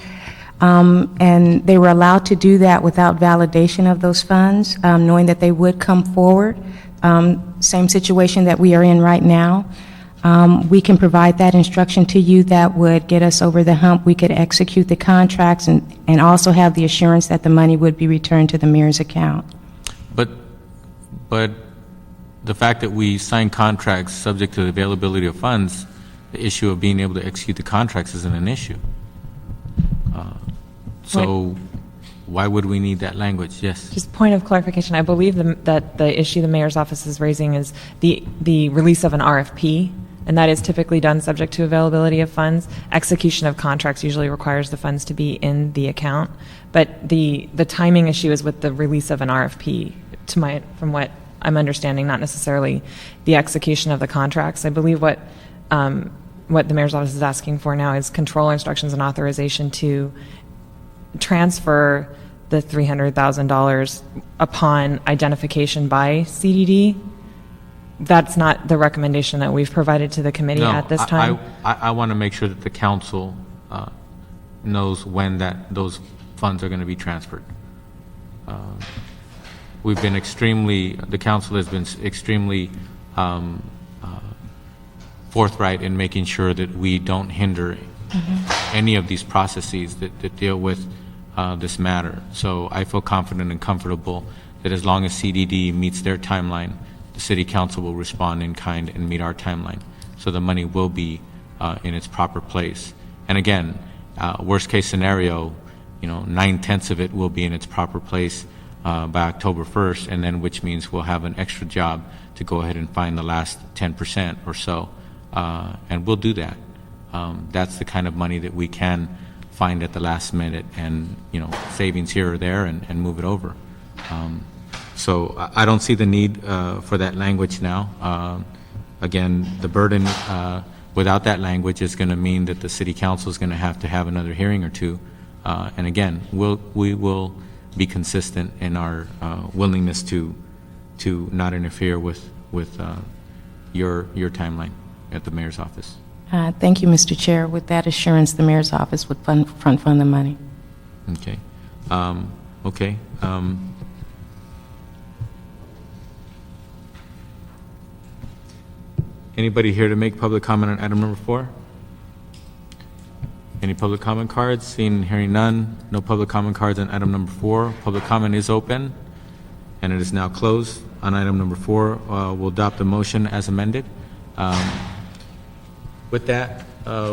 And they were allowed to do that without validation of those funds, knowing that they would come forward. Same situation that we are in right now. We can provide that instruction to you that would get us over the hump. We could execute the contracts and also have the assurance that the money would be returned to the mayor's account. But the fact that we sign contracts subject to the availability of funds the issue of being able to execute the contracts isn't an issue. So why would we need that language? Yes. Just point of clarification, I believe that the issue the mayor's office is raising is the release of an RFP, and that is typically done subject to availability of funds. Execution of contracts usually requires the funds to be in the account, but the timing issue is with the release of an RFP, from what I'm understanding, not necessarily the execution of the contracts. I believe what the mayor's office is asking for now is control instructions and authorization to transfer the $300,000 upon identification by CDD. That's not the recommendation that we've provided to the committee at this time. I want to make sure that the council knows when those funds are going to be transferred. The council has been extremely forthright in making sure that we don't hinder any of these processes that deal with this matter. So I feel confident and comfortable that as long as CDD meets their timeline, the city council will respond in kind and meet our timeline. So the money will be in its proper place. And again, worst case scenario, 9/10 of it will be in its proper place by October 1st, and then which means we'll have an extra job to go ahead and find the last 10% or so. And we'll do that. That's the kind of money that we can find at the last minute and, savings here or there and move it over. So I don't see the need for that language now. Again, the burden without that language is going to mean that the city council is going to have another hearing or two. And again, we will be consistent in our willingness to not interfere with your timeline at the mayor's office. Thank you, Mr. Chair. With that assurance, the mayor's office would front fund the money. Okay. Okay. Anybody here to make public comment on item number 4? Any public comment cards? Seeing and hearing none. No public comment cards on item number 4. Public comment is open, and it is now closed on item number 4. We'll adopt the motion as amended. With that,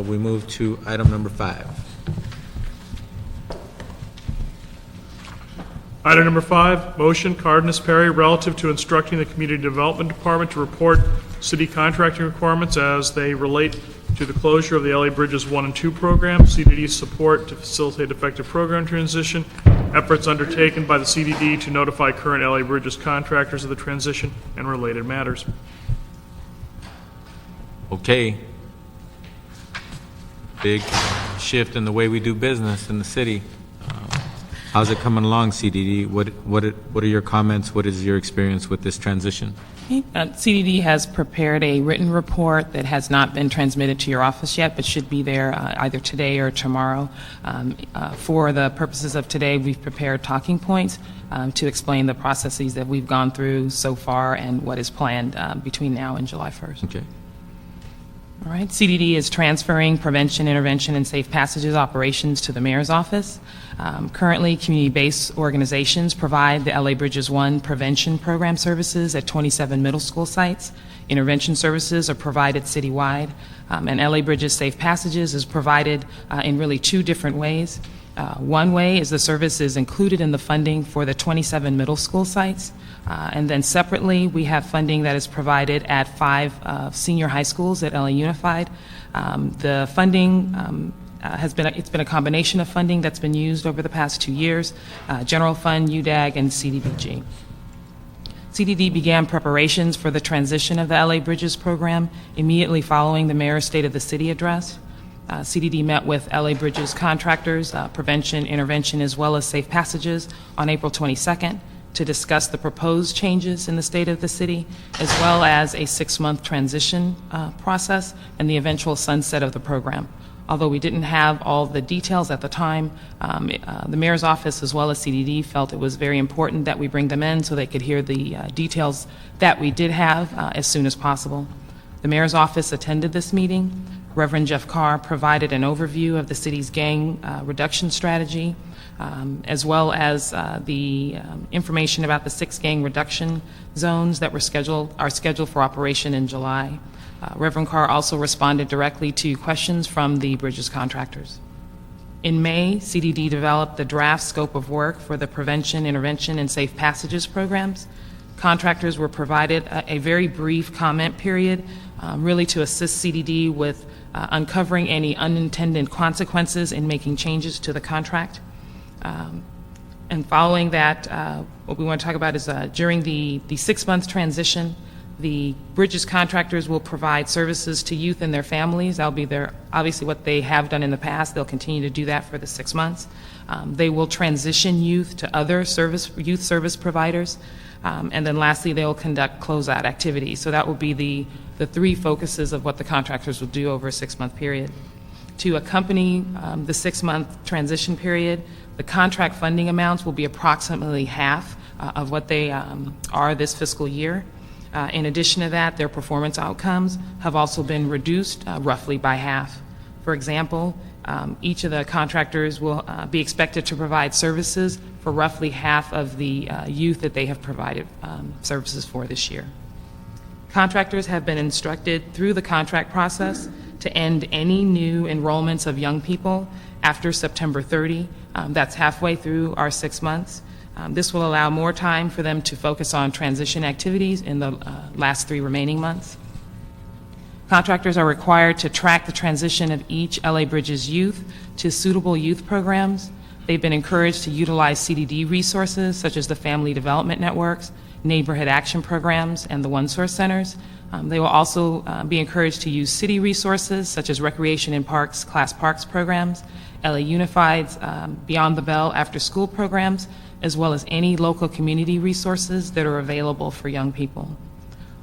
we move to item number 5. Item number 5, motion, Cardenas Perry, relative to instructing the Community Development Department to report city contracting requirements as they relate to the closure of the LA Bridges 1 and 2 program, CDD's support to facilitate effective program transition, efforts undertaken by the CDD to notify current LA Bridges contractors of the transition, and related matters. Okay. Big shift in the way we do business in the city. How's it coming along, CDD? What are your comments? What is your experience with this transition? CDD has prepared a written report that has not been transmitted to your office yet, but should be there either today or tomorrow. For the purposes of today, we've prepared talking points to explain the processes that we've gone through so far and what is planned between now and July 1st. Okay. All right. CDD is transferring prevention, intervention, and safe passages operations to the mayor's office. Currently, community-based organizations provide the LA Bridges 1 prevention program services at 27 middle school sites. Intervention services are provided citywide, and LA Bridges Safe Passages is provided in really 2 different ways. One way is the service is included in the funding for the 27 middle school sites. And then separately, we have funding that is provided at 5 senior high schools at LA Unified. The funding it's been a combination of funding that's been used over the past 2 years, General Fund, UDAG, and CDBG. CDD began preparations for the transition of the LA Bridges program immediately following the Mayor's State of the City address. CDD met with LA Bridges contractors, prevention, intervention, as well as safe passages on April 22nd to discuss the proposed changes in the state of the city, as well as a 6-month transition process and the eventual sunset of the program. Although we didn't have all the details at the time, the mayor's office as well as CDD felt it was very important that we bring them in so they could hear the details that we did have as soon as possible. The mayor's office attended this meeting. Reverend Jeff Carr provided an overview of the city's gang reduction strategy, as well as the information about the 6 gang reduction zones that are scheduled for operation in July. Reverend Carr also responded directly to questions from the bridges contractors. In May, CDD developed the draft scope of work for the Prevention, Intervention, and Safe Passages programs. Contractors were provided a very brief comment period, really to assist CDD with uncovering any unintended consequences in making changes to the contract. And following that, what we want to talk about is during the 6-month transition, the bridges contractors will provide services to youth and their families. That'll be obviously what they have done in the past. They'll continue to do that for the 6 months. They will transition youth to other youth service providers. And then lastly, they'll conduct closeout activities. So that will be the 3 focuses of what the contractors will do over a 6-month period. To accompany the 6-month transition period, the contract funding amounts will be approximately half of what they are this fiscal year. In addition to that, their performance outcomes have also been reduced roughly by half. For example, each of the contractors will be expected to provide services for roughly half of the youth that they have provided services for this year. Contractors have been instructed through the contract process to end any new enrollments of young people after September 30. That's halfway through our 6 months. This will allow more time for them to focus on transition activities in the last 3 remaining months. Contractors are required to track the transition of each LA Bridges youth to suitable youth programs. They've been encouraged to utilize CDD resources such as the Family Development Networks, Neighborhood Action Programs, and the One Source Centers. They will also be encouraged to use city resources such as Recreation in Parks, Class Parks programs, LA Unified's Beyond the Bell after school programs, as well as any local community resources that are available for young people.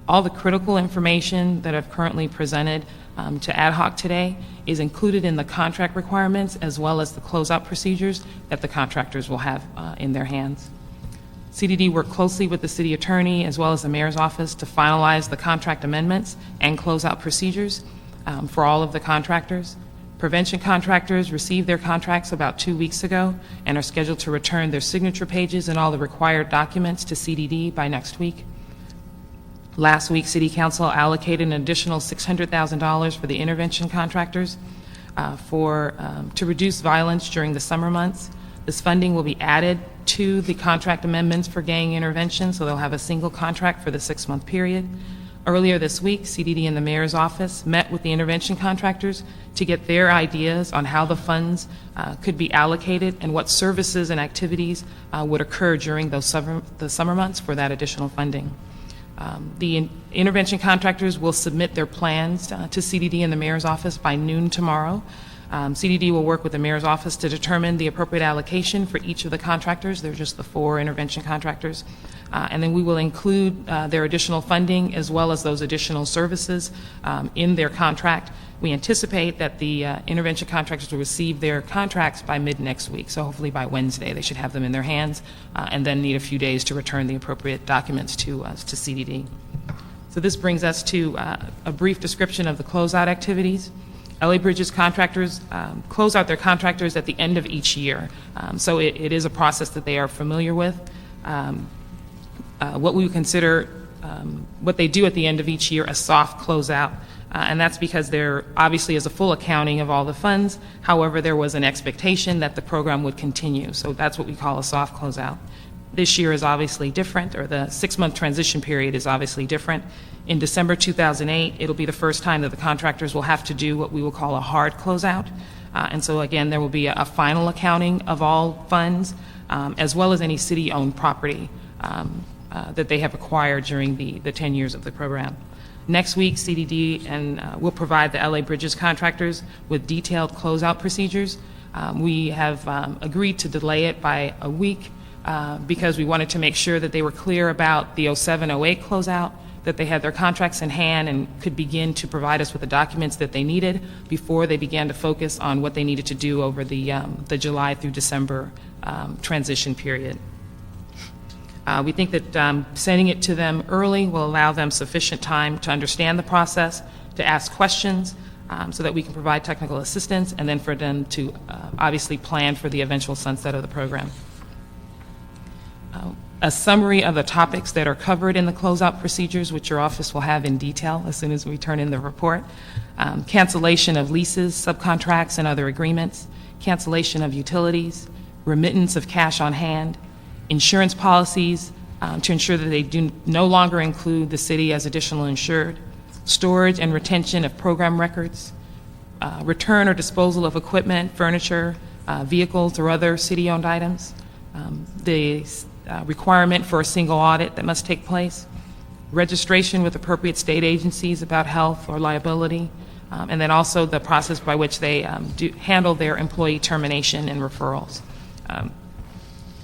All the critical information that I've currently presented to Ad hoc today is included in the contract requirements as well as the closeout procedures that the contractors will have in their hands. CDD worked closely with the city attorney as well as the mayor's office to finalize the contract amendments and closeout procedures for all of the contractors. Prevention contractors received their contracts about 2 weeks ago and are scheduled to return their signature pages and all the required documents to CDD by next week. Last week, City Council allocated an additional $600,000 for the intervention contractors to reduce violence during the summer months. This funding will be added to the contract amendments for gang intervention, so they'll have a single contract for the 6-month period. Earlier this week, CDD and the mayor's office met with the intervention contractors to get their ideas on how the funds could be allocated and what services and activities would occur during the summer months for that additional funding. The intervention contractors will submit their plans to CDD and the mayor's office by noon tomorrow. CDD will work with the mayor's office to determine the appropriate allocation for each of the contractors. They're just the 4 intervention contractors. And then we will include their additional funding as well as those additional services in their contract. We anticipate that the intervention contractors will receive their contracts by mid-next week, so hopefully by Wednesday they should have them in their hands and then need a few days to return the appropriate documents to CDD. So this brings us to a brief description of the closeout activities. LA Bridges contractors close out their contractors at the end of each year, so it is a process that they are familiar with. What we would consider what they do at the end of each year a soft closeout, and that's because there obviously is a full accounting of all the funds. However, there was an expectation that the program would continue, so that's what we call a soft closeout. This year is obviously different, or the 6-month transition period is obviously different. In December 2008, it'll be the first time that the contractors will have to do what we will call a hard closeout. And so again, there will be a final accounting of all funds, as well as any city-owned property that they have acquired during the 10 years of the program. Next week, CDD will provide the LA Bridges contractors with detailed closeout procedures. We have agreed to delay it by a week because we wanted to make sure that they were clear about the 07-08 closeout, that they had their contracts in hand and could begin to provide us with the documents that they needed before they began to focus on what they needed to do over the July through December transition period. We think that sending it to them early will allow them sufficient time to understand the process, to ask questions, so that we can provide technical assistance, and then for them to obviously plan for the eventual sunset of the program. a summary of the topics that are covered in the closeout procedures, which your office will have in detail as soon as we turn in the report. Cancellation of leases, subcontracts, and other agreements, cancellation of utilities, remittance of cash on hand, insurance policies to ensure that they do no longer include the city as additional insured, storage and retention of program records, return or disposal of equipment, furniture, vehicles, or other city-owned items, the requirement for a single audit that must take place, registration with appropriate state agencies about health or liability, and then also the process by which they handle their employee termination and referrals.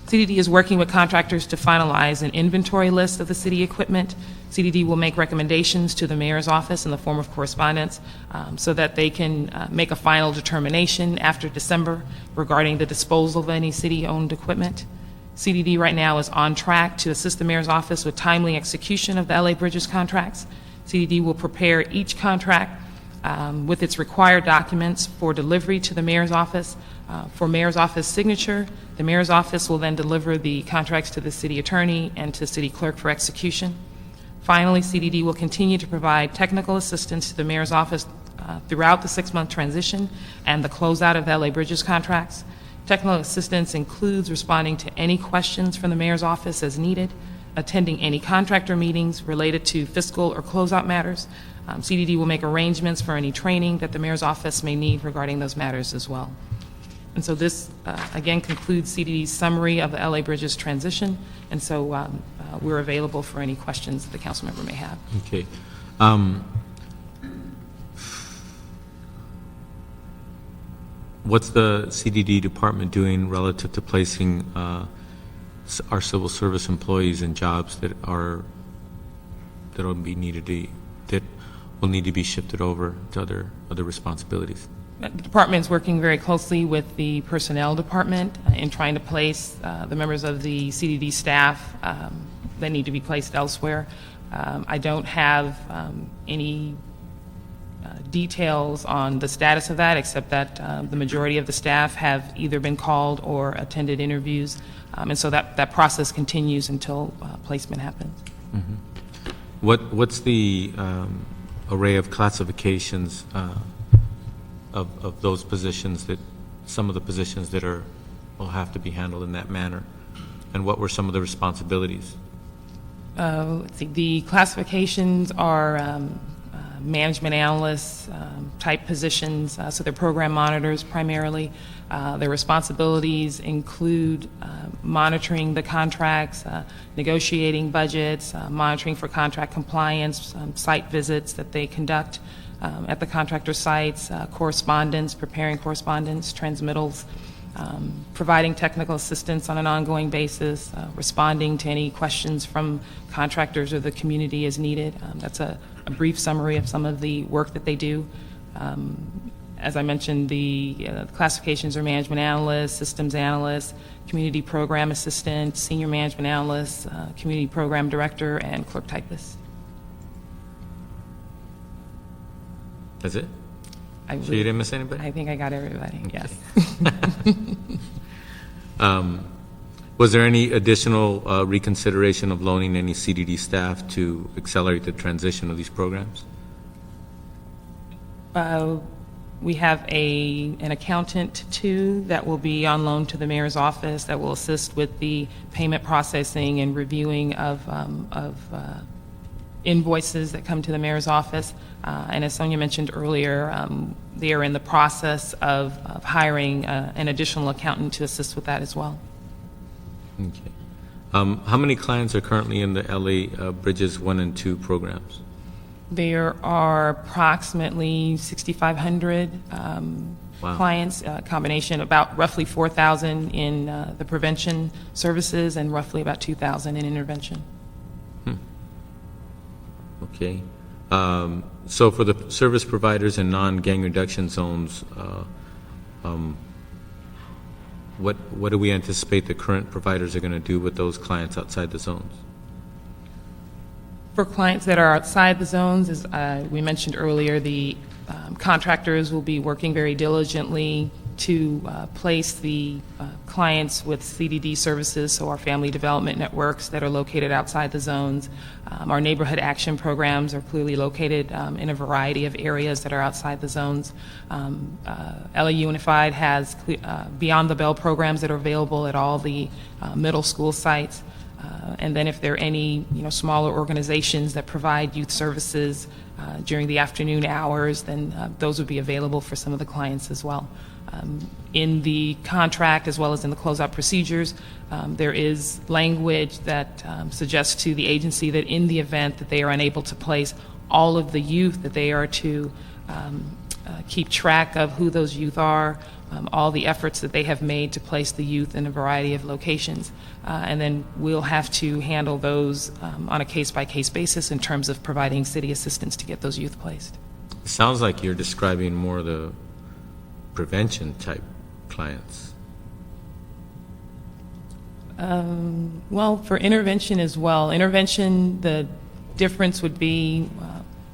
CDD is working with contractors to finalize an inventory list of the city equipment. CDD will make recommendations to the mayor's office in the form of correspondence so that they can make a final determination after December regarding the disposal of any city-owned equipment. CDD right now is on track to assist the mayor's office with timely execution of the LA Bridges contracts. CDD will prepare each contract with its required documents for delivery to the mayor's office for mayor's office signature. The mayor's office will then deliver the contracts to the city attorney and to city clerk for execution. Finally, CDD will continue to provide technical assistance to the mayor's office throughout the 6-month transition and the closeout of the LA Bridges contracts. Technical assistance includes responding to any questions from the mayor's office as needed, attending any contractor meetings related to fiscal or closeout matters. CDD will make arrangements for any training that the mayor's office may need regarding those matters as well. And so this, again, concludes CDD's summary of the LA Bridges transition, and so we're available for any questions that the council member may have. Okay. What's the CDD department doing relative to placing our civil service employees in jobs that will need to be shifted over to other responsibilities? The department is working very closely with the personnel department in trying to place the members of the CDD staff that need to be placed elsewhere. I don't have any details on the status of that, except that the majority of the staff have either been called or attended interviews, and so that process continues until placement happens. Mm-hmm. What's the array of classifications of those positions, that some of the positions that will have to be handled in that manner, and what were some of the responsibilities? Let's see, the classifications are management analysts type positions, so they're program monitors primarily. Their responsibilities include monitoring the contracts, negotiating budgets, monitoring for contract compliance, site visits that they conduct at the contractor sites, correspondence, preparing correspondence, transmittals, providing technical assistance on an ongoing basis, responding to any questions from contractors or the community as needed. That's a brief summary of some of the work that they do. As I mentioned, the classifications are management analyst, systems analyst, community program assistant, senior management analyst, community program director, and clerk typist. That's it? So you didn't miss anybody? I think I got everybody, Okay. Yes. Was there any additional reconsideration of loaning any CDD staff to accelerate the transition of these programs? We have an accountant, too, that will be on loan to the mayor's office that will assist with the payment processing and reviewing of invoices that come to the mayor's office. And as Sonia mentioned earlier, they are in the process of hiring an additional accountant to assist with that as well. Okay. How many clients are currently in the LA Bridges 1 and 2 programs? There are approximately 6,500 clients, a combination about roughly 4,000 in the prevention services and roughly about 2,000 in intervention. Okay. So for the service providers in non-gang reduction zones, what do we anticipate the current providers are going to do with those clients outside the zones? For clients that are outside the zones, as we mentioned earlier, the contractors will be working very diligently to place the clients with CDD services, so our family development networks that are located outside the zones. Our neighborhood action programs are clearly located in a variety of areas that are outside the zones. LA Unified has Beyond the Bell programs that are available at all the middle school sites. And then if there are any, smaller organizations that provide youth services during the afternoon hours, then those would be available for some of the clients as well. In the contract, as well as in the closeout procedures, there is language that suggests to the agency that in the event that they are unable to place all of the youth, that they are to keep track of who those youth are, all the efforts that they have made to place the youth in a variety of locations. And then we'll have to handle those on a case-by-case basis in terms of providing city assistance to get those youth placed. It sounds like you're describing more the prevention type clients. Well, for intervention as well. Intervention, the difference would be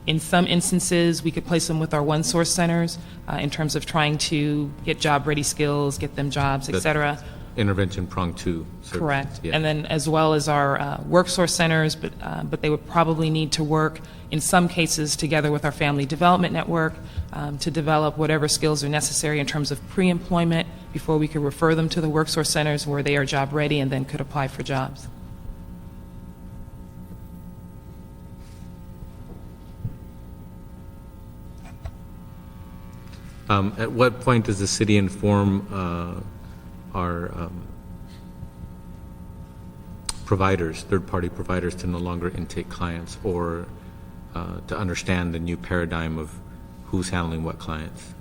in some instances, we could place them with our one-source centers in terms of trying to get job-ready skills, get them jobs, et cetera. Intervention prong 2. Correct. Yeah. And then as well as our work source centers, but they would probably need to work in some cases together with our family development network to develop whatever skills are necessary in terms of pre-employment before we could refer them to the work source centers where they are job-ready and then could apply for jobs. At what point does the city inform our providers, third-party providers, to no longer intake clients, or to understand the new paradigm of who's handling what clients?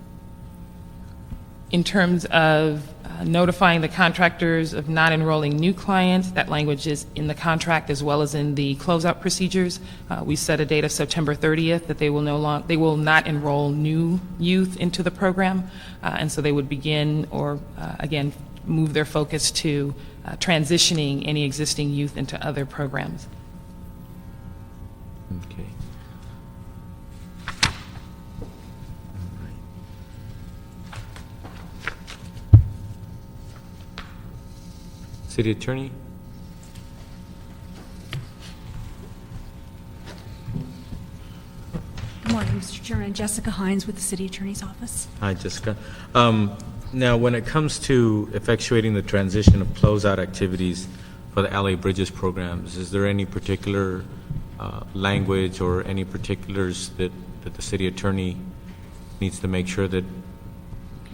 In terms of notifying the contractors of not enrolling new clients, that language is in the contract as well as in the closeout procedures. We set a date of September 30th that they will not enroll new youth into the program, and so they would begin or again move their focus to transitioning any existing youth into other programs. Okay. City Attorney? Good morning, Mr. Chairman. Jessica Hines with the City Attorney's Office. Hi, Jessica. Now, when it comes to effectuating the transition of closeout activities for the LA Bridges programs, is there any particular language or any particulars that the City Attorney needs to make sure that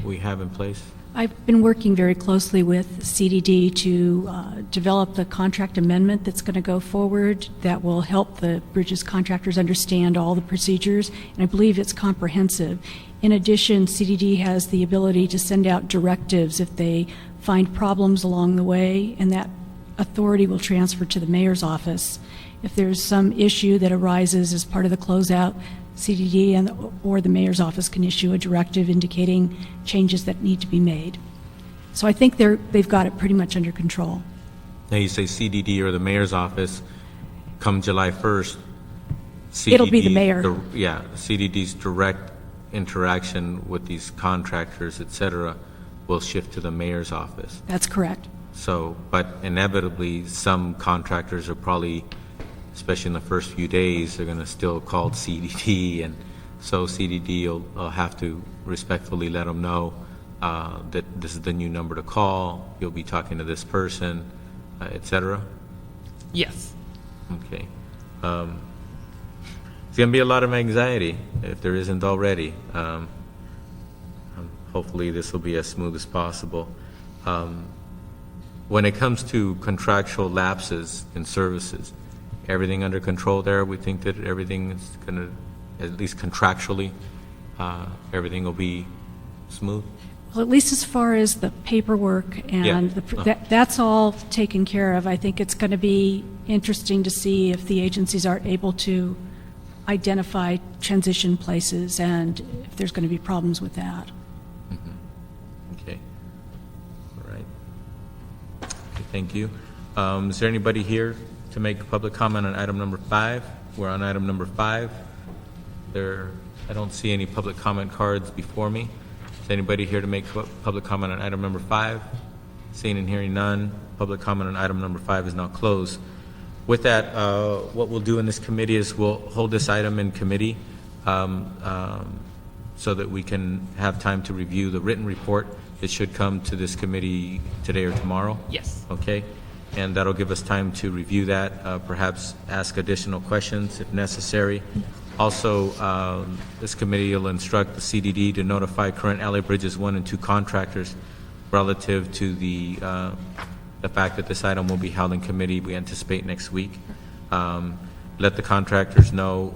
we have in place? I've been working very closely with CDD to develop the contract amendment that's going to go forward that will help the bridges contractors understand all the procedures, and I believe it's comprehensive. In addition, CDD has the ability to send out directives if they find problems along the way, and that authority will transfer to the mayor's office. If there's some issue that arises as part of the closeout, CDD or the mayor's office can issue a directive indicating changes that need to be made. So I think they've got it pretty much under control. Now, you say CDD or the mayor's office, come July 1st, CDD, It'll be the mayor. CDD's direct interaction with these contractors, et cetera, will shift to the mayor's office. That's correct. So, but inevitably, some contractors are probably, especially in the first few days, they're going to still call CDD, and so CDD will have to respectfully let them know that this is the new number to call, you'll be talking to this person, et cetera? Yes. Okay. It's going to be a lot of anxiety, if there isn't already. Hopefully this will be as smooth as possible. When it comes to contractual lapses in services, everything under control there? We think that everything is going to, at least contractually, everything will be smooth? Well, at least as far as the paperwork and that's all taken care of. I think it's going to be interesting to see if the agencies are able to identify transition places and if there's going to be problems with that. Okay. All right. Okay, thank you. Is there anybody here to make a public comment on item number 5? We're on item number 5. I don't see any public comment cards before me. Is anybody here to make public comment on item number 5? Seeing and hearing none, public comment on item number 5 is now closed. With that, what we'll do in this committee is we'll hold this item in committee so that we can have time to review the written report. It should come to this committee today or tomorrow? Yes. Okay. And that'll give us time to review that, perhaps ask additional questions if necessary. Also, this committee will instruct the CDD to notify current LA Bridges 1 and 2 contractors relative to the fact that this item will be held in committee, we anticipate next week. Let the contractors know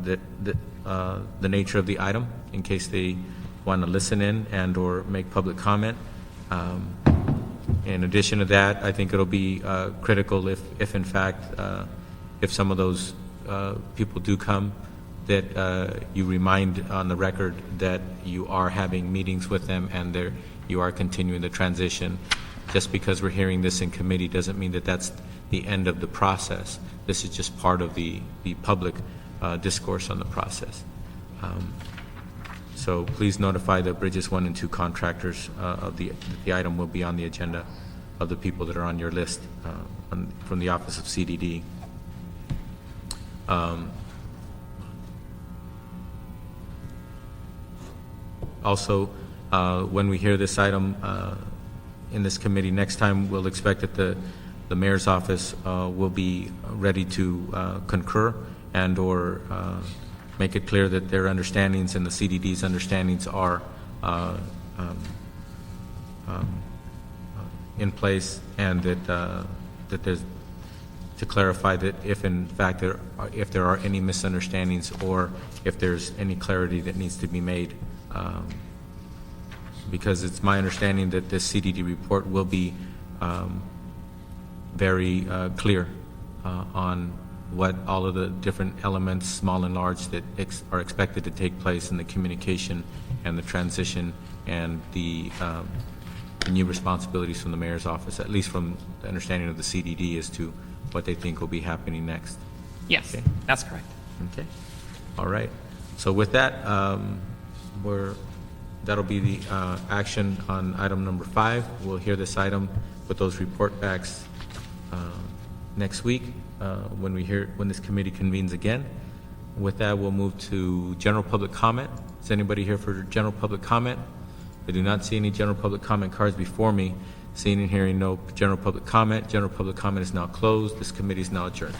the nature of the item in case they want to listen in and or make public comment. In addition to that, I think it'll be critical if in fact, if some of those people do come, that you remind on the record that you are having meetings with them and you are continuing the transition. Just because we're hearing this in committee doesn't mean that that's the end of the process. This is just part of the public discourse on the process. So please notify the Bridges 1 and 2 contractors of the item will be on the agenda of the people that are on your list from the Office of CDD. Also, when we hear this item in this committee next time, we'll expect that the mayor's office will be ready to concur and or make it clear that their understandings and the CDD's understandings are in place, and that there's to clarify that if in fact if there are any misunderstandings or if there's any clarity that needs to be made, because it's my understanding that this CDD report will be very clear on what all of the different elements, small and large, that are expected to take place in the communication and the transition and the new responsibilities from the mayor's office, at least from the understanding of the CDD as to what they think will be happening next. Yes, okay. That's correct. Okay. All right. So with that, that'll be the action on item number 5. We'll hear this item with those report backs next week when this committee convenes again. With that, we'll move to general public comment. Is anybody here for general public comment? I do not see any general public comment cards before me. Seeing and hearing no general public comment. General public comment is now closed. This committee is now adjourned.